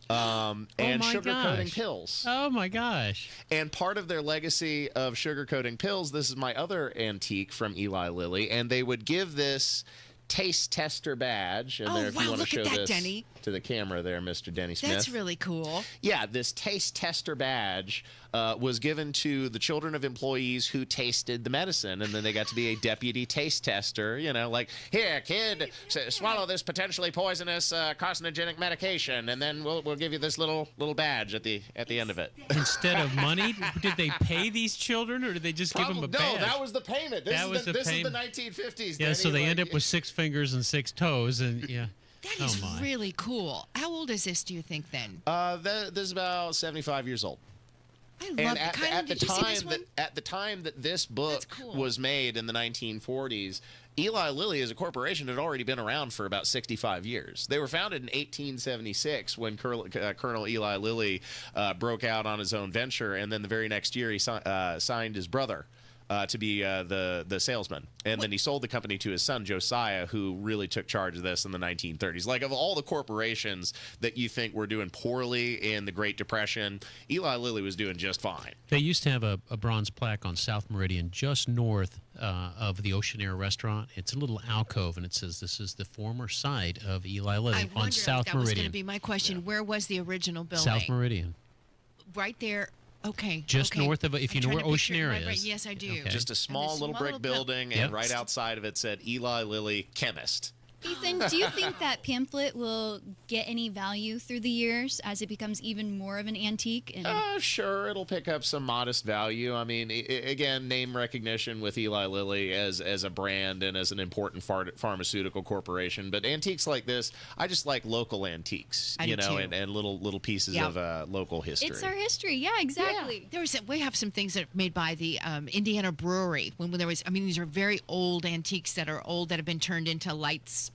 And sugar-coating pills. Oh, my gosh. And part of their legacy of sugar-coating pills, this is my other antique from Eli Lilly, and they would give this taste tester badge. And there, if you want to show this Denny. to the camera there, Mr. Denny Smith. That's really cool. Yeah, this taste tester badge was given to the children of employees who tasted the medicine, and then they got to be a deputy taste tester. You know, like, here, kid, swallow this potentially poisonous carcinogenic medication, and then we'll give you this little badge at the end of it. Instead of money, did they pay these children, or did they just give them a badge? No, that was the payment. This is the 1950s. Yeah, Denny. so they end up with 6 fingers and 6 toes, and yeah. That is really cool. How old is this, do you think, then? This is about 75 years old. I love it. At the time that this book was made in the 1940s, Eli Lilly as a corporation had already been around for about 65 years. They were founded in 1876 when Colonel Eli Lilly broke out on his own venture, and then the very next year he signed his brother to be the salesman. And then he sold the company to his son, Josiah, who really took charge of this in the 1930s. Like, of all the corporations that you think were doing poorly in the Great Depression, Eli Lilly was doing just fine. They used to have a bronze plaque on South Meridian just north of the Ocean Air restaurant. It's a little alcove, and it says this is the former site of Eli Lilly on South that Meridian. was going to be my question. Where was the original building? South Meridian. Right there. Okay. Just north of, if you know where Ocean Air is. Yes, I do. Okay. Just a small little brick building, and right outside of it said Eli Lilly Chemist. Ethan, do you think that pamphlet will get any value through the years as it becomes even more of an antique? Sure, it'll pick up some modest value. I mean, again, name recognition with Eli Lilly as a brand and as an important pharmaceutical corporation. But antiques like this, I just like local antiques, and little pieces of local history. It's our history. Yeah, exactly. Yeah. We have some things that are made by the Indiana Brewery. When there was, these are very old antiques that are old that have been turned into lights.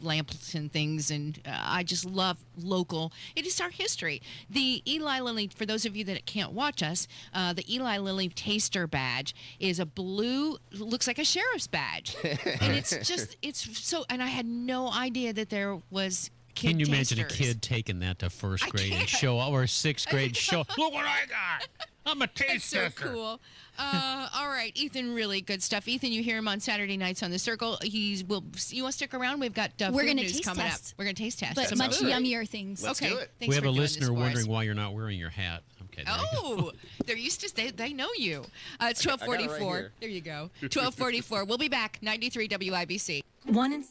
Lamps and things, and I just love local. It is our history. The Eli Lilly, for those of you that can't watch us, the Eli Lilly Taster badge is a blue, looks like a sheriff's badge, and it's so. And I had no idea that there was. Can you imagine a kid taking that to first grade and or sixth grade show? Look what I got! I'm a taster. That's so cool. All right, Ethan, really good stuff. Ethan, you hear him on Saturday nights on The Circle. You want to stick around? We've got we're food gonna news taste coming test. up. We're going to taste test. But much yummier things. Let's do it. Thanks we have for a doing listener this for wondering us. why you're not wearing your hat. Okay. They're used to they know you. It's 12:44. Right there you go. 12:44. We'll be back. 93 WIBC. One in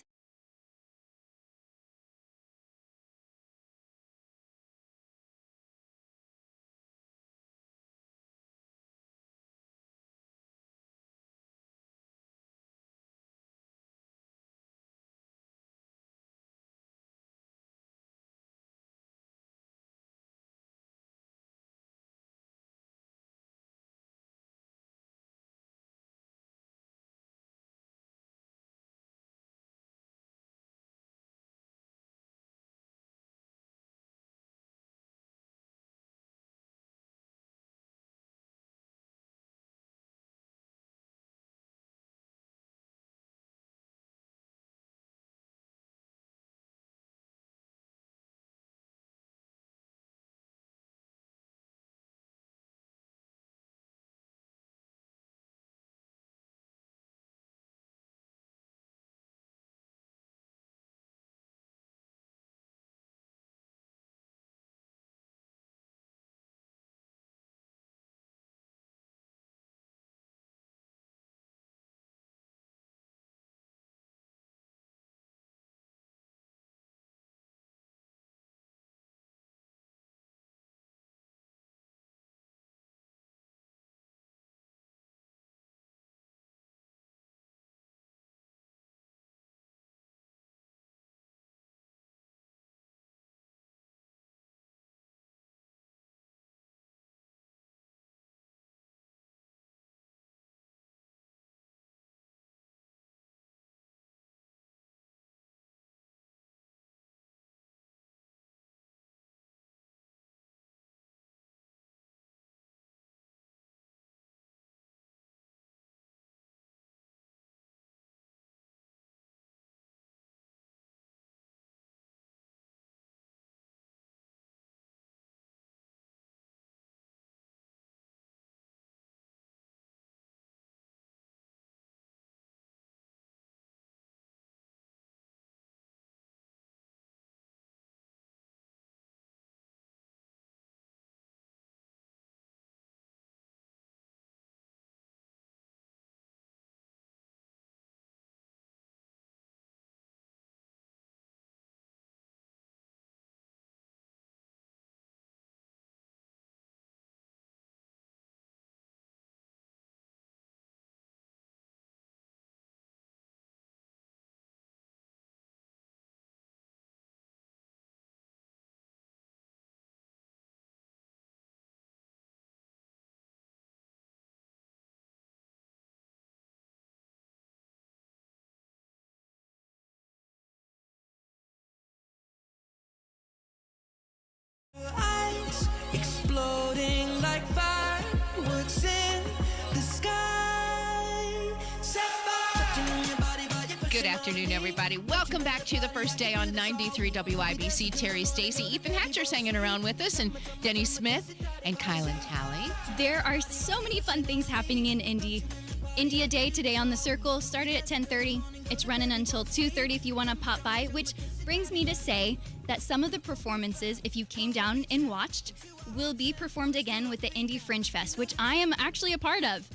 exploding like fireworks in the sky. Set fire. Touching on your body, body, Good afternoon, everybody. Welcome back to the first day on 93 WIBC. Terri Stacy, Ethan Hatcher's hanging around with us, and Denny Smith and Kielynn Talley. There are so many fun things happening in Indy. India Day today on the Circle started at 10:30. It's running until 2:30 if you want to pop by, which brings me to say that some of the performances, if you came down and watched, will be performed again with the Indy Fringe Fest, which I am actually a part of.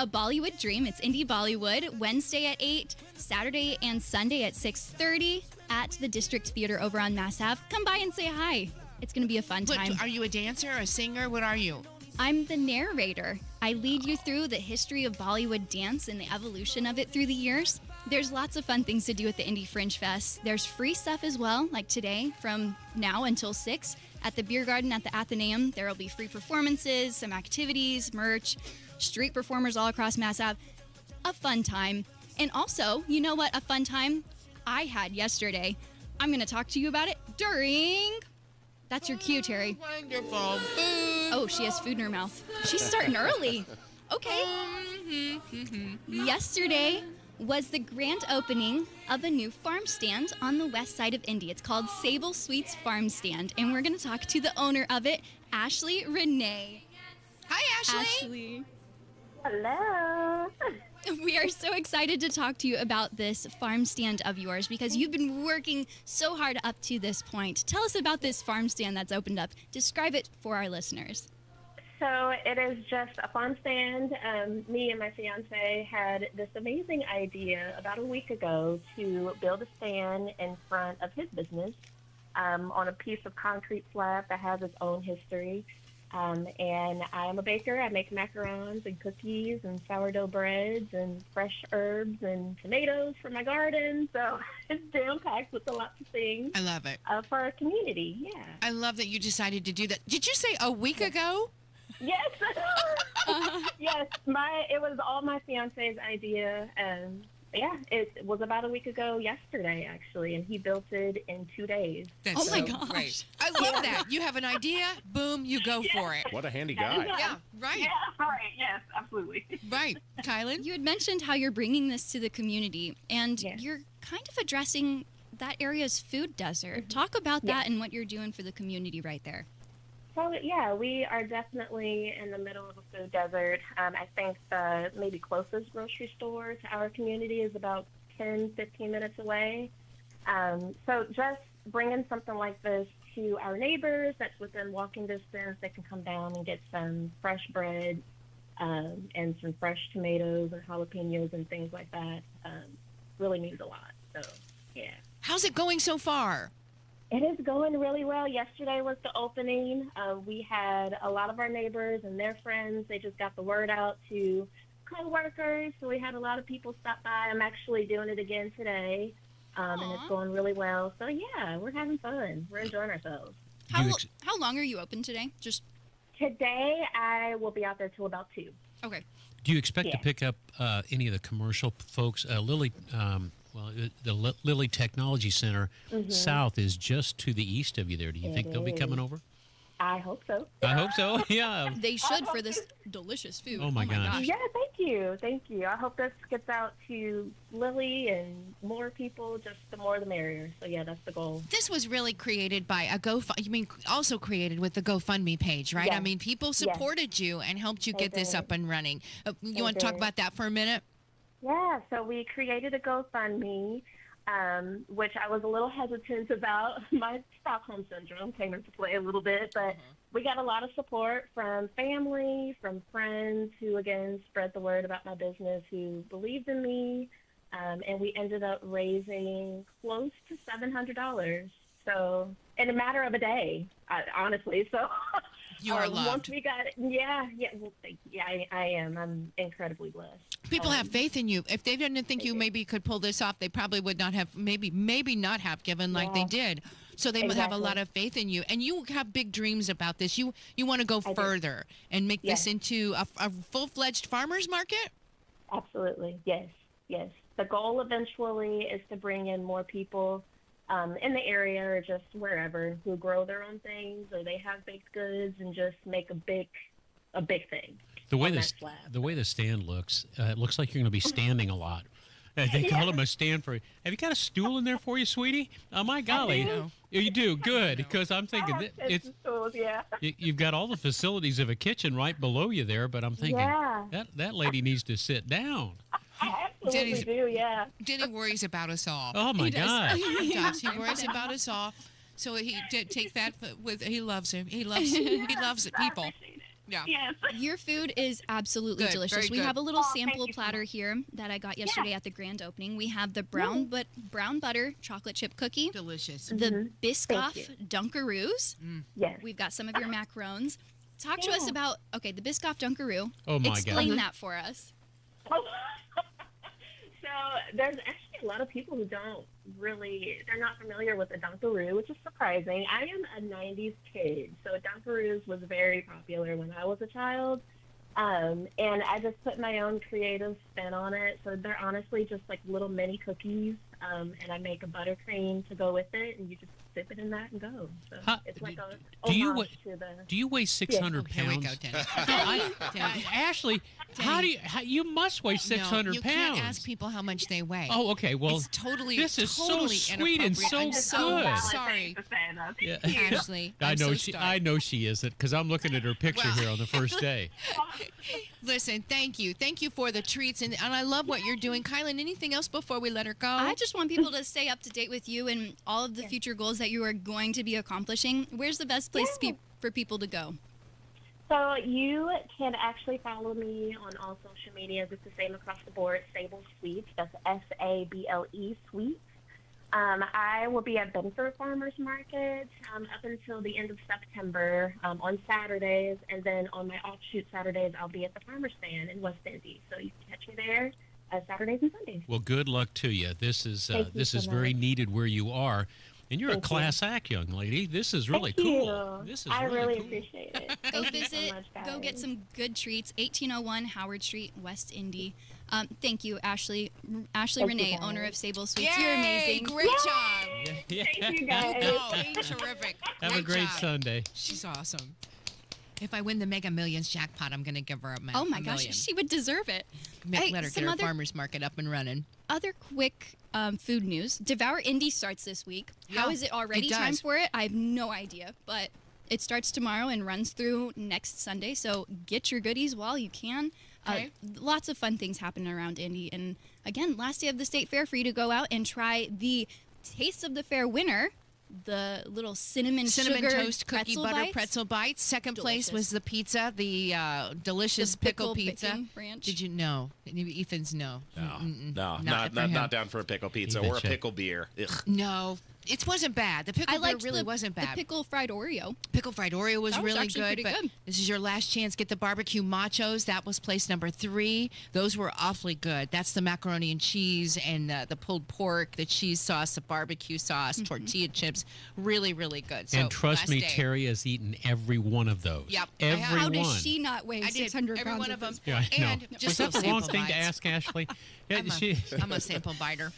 A Bollywood Dream. It's Indie Bollywood, Wednesday at 8, Saturday and Sunday at 6:30 at the District Theater over on Mass Ave. Come by and say hi. It's going to be a fun time. Are you a dancer, a singer? What are you? I'm the narrator. I lead you through the history of Bollywood dance and the evolution of it through the years. There's lots of fun things to do at the Indie Fringe Fest. There's free stuff as well, like today from now until 6 at the Beer Garden at the Athenaeum. There will be free performances, some activities, merch, street performers all across Mass Ave. A fun time. And also, you know what a fun time I had yesterday? I'm going to talk to you about it during... That's your cue, Terry. Wonderful food. Oh, she has food in her mouth. She's starting early. Okay. Yesterday was the grand opening of a new farm stand on the west side of Indy. It's called Sable Sweets Farm Stand, and we're going to talk to the owner of it, Ashley Renee. Hi, Ashley. Ashley. Hello. We are so excited to talk to you about this farm stand of yours because you've been working so hard up to this point. Tell us about this farm stand that's opened up. Describe it for our listeners. So it is just a farm stand. Me and my fiance had this amazing idea about a week ago to build a stand in front of his business on a piece of concrete slab that has its own history. And I'm a baker. I make macarons and cookies and sourdough breads and fresh herbs and tomatoes from my garden. So it's jam-packed with a lot of things. I love it. For our community, yeah. I love that you decided to do that. Did you say a week ago? Yes. Yes. It was all my fiance's idea. Yeah, it was about a week ago yesterday, actually, and he built it in 2 days. That's my gosh. Great. I love that. You have an idea, boom, you go for it. What a handy guy. Yeah, right. Yeah, right. Yes, absolutely. Right. Kielynn? You had mentioned how you're bringing this to the community, and you're kind of addressing that area's food desert. Talk about that and what you're doing for the community right there. So, yeah, we are definitely in the middle of a food desert. I think the maybe closest grocery store to our community is about 10, 15 minutes away. So just bringing something like this to our neighbors that's within walking distance, they can come down and get some fresh bread and some fresh tomatoes and jalapenos and things like that really means a lot. So, yeah. How's it going so far? It is going really well. Yesterday was the opening. We had a lot of our neighbors and their friends. They just got the word out to co-workers. So we had a lot of people stop by. I'm actually doing it again today, and it's going really well. So, yeah, we're having fun. We're enjoying ourselves. How long are you open today? Just today, I will be out there till about 2. Okay. Do you expect to pick up any of the commercial folks? Lily, the Lilly Technology Center South is just to the east of you there. Do you think they'll be coming over? I hope so. I hope so, yeah. They should for this delicious food. Oh, my gosh. Yeah, thank you. Thank you. I hope this gets out to Lily and more people. Just the more the merrier. So, yeah, that's the goal. This was really created by also created with the GoFundMe page, right? Yes. I mean, people supported you and helped you get this up and running. You want to talk about that for a minute? Yeah, so we created a GoFundMe, which I was a little hesitant about. My Stockholm Syndrome came into play a little bit, but we got a lot of support from family, from friends who, again, spread the word about my business, who believed in me, and we ended up raising close to $700. So in a matter of a day, honestly. So you are loved. Once we got it, well, I am. I'm incredibly blessed. People have faith in you. If they didn't think you maybe could pull this off, they probably would not have, maybe not have given like they did. So they would have a lot of faith in you. And you have big dreams about this. You want to go further and make this into a full-fledged farmer's market? Absolutely. Yes. The goal eventually is to bring in more people in the area or just wherever who grow their own things or they have baked goods and just make a big thing. The way on this, that slab. the way the stand looks, it looks like you're going to be standing a lot. They call them a stand for. Have you got a stool in there for you, sweetie? Oh my golly, you do good because I'm thinking it's stools, yeah. you've got all the facilities of a kitchen right below you there, but I'm thinking Yeah. that lady needs to sit down. I absolutely do, yeah. Denny worries about us all. Oh, my He does. gosh. He does. He worries about us all. So he did take that with. He loves him. He loves it, people. Yeah. Yes. Your food is absolutely Good, delicious. very We good. have a little Oh, thank sample you so platter here that I got yesterday at the grand opening. We have the brown butter chocolate chip cookie. Delicious. The Biscoff Thank Dunkaroos. Yes. We've got some of your macarons. Talk to us about, the Biscoff Dunkaroo. Oh, my God. Explain that for us. So there's actually a lot of people who they're not familiar with the Dunkaroo, which is surprising. I am a 90s kid, so Dunkaroos was very popular when I was a child. And I just put my own creative spin on it. So they're honestly just like little mini cookies, and I make a buttercream to go with it, and you just dip it in that and go. So it's like a homage to the... Do you weigh 600 Here we pounds? go, Denny. Ashley, you must weigh 600 no, you pounds. can't ask people how much they weigh. Oh, okay. Well, it's totally this is totally so sweet and so inappropriate. I'm good. sorry, Yeah. Ashley. I I'm know so sorry. I know she isn't because I'm looking at her picture here on the first day. Listen, thank you for the treats, and I love what you're doing, Kielynn. Anything else before we let her go? I just want people to stay up to date with you and all of the future goals that you are going to be accomplishing. Where's the best place for people to go? So you can actually follow me on all social media. It's the same across the board, Sable Sweets. That's Sable Sweets. I will be at Bedford Farmers Market up until the end of September on Saturdays, and then on my offshoot Saturdays, I'll be at the Farmers Stand in West Indy. So you can catch me there Saturdays and Sundays. Well, good luck to you. This is so very much. needed where you are. And you're Thank a class act, young lady. This is really Thank cool. you. This is I really cool. appreciate it. Go Thank you so visit, much, go get guys. some good treats. 1801 Howard Street, West Indy. Thank you, Ashley. Ashley Thank you, Renee, guys. owner of Sable Sweets. Yay, You're amazing. Great job. Thank you, guys. No, terrific. Have a great job. Sunday. She's awesome. If I win the Mega Millions jackpot, I'm going to give her a Oh my a gosh, million. she would deserve it. Let her some get her other- farmer's market up and running. Other quick food news. Devour Indy starts this week. How Yeah, is it already it time does. for it? I have no idea, but it starts tomorrow and runs through next Sunday. So get your goodies while you can. Okay. Lots of fun things happening around Indy. And again, last day of the state fair for you to go out and try the Taste of the Fair winner, the little cinnamon sugar toast cookie pretzel butter bites. pretzel bites. Second place Delicious. was the pizza, the delicious The pickle pickle pizza. bacon ranch. Did you know? Ethan's no. Mm-mm. No, Not for him. not down for a pickle pizza Even or a check. pickle beer. Ugh. No, it wasn't bad. The pickle I beer liked really the, wasn't the bad. pickle fried Oreo. Pickle fried Oreo was That was really actually good, pretty but good. this is your last chance. Get the barbecue machos. That was place number 3. Those were awfully good. That's the macaroni and cheese and the pulled pork, the cheese sauce, the barbecue sauce, tortilla chips. Really, really good. So And trust last me, day. Terry has eaten every one of those. Yep, I Every have. How one. does she not weigh I did 600 every pounds one at of them. this Yeah, point? I know. And just Was that the little wrong sample thing to bites. ask, Ashley? Yeah, I'm a sample biter.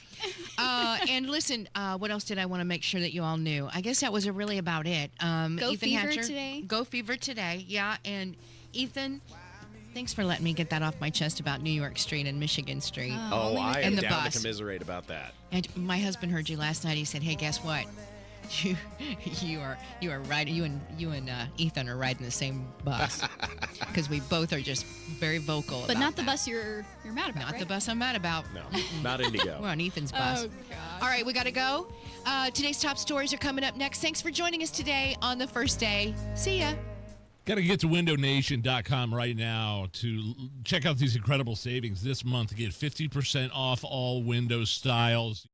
And listen, what else did I want to make sure that you all knew? I guess that was really about it. Go Ethan Fever Hatcher, today. Go Fever today. Yeah. And Ethan, thanks for letting me get that off my chest about New York Street and Michigan Street. Oh, I am And the down bus. to commiserate about that. And my husband heard you last night. He said, "Hey, guess what? You are riding. You and Ethan are riding the same bus because we both are just very vocal. But about not the that. bus you're mad about, Not right? the bus I'm mad about. No, not Indigo. We're on Ethan's bus. Oh, gosh. All right, we got to go. Today's top stories are coming up next. Thanks for joining us today on the first day. See ya. Got to get to windownation.com right now to check out these incredible savings this month. Get 50% off all window styles.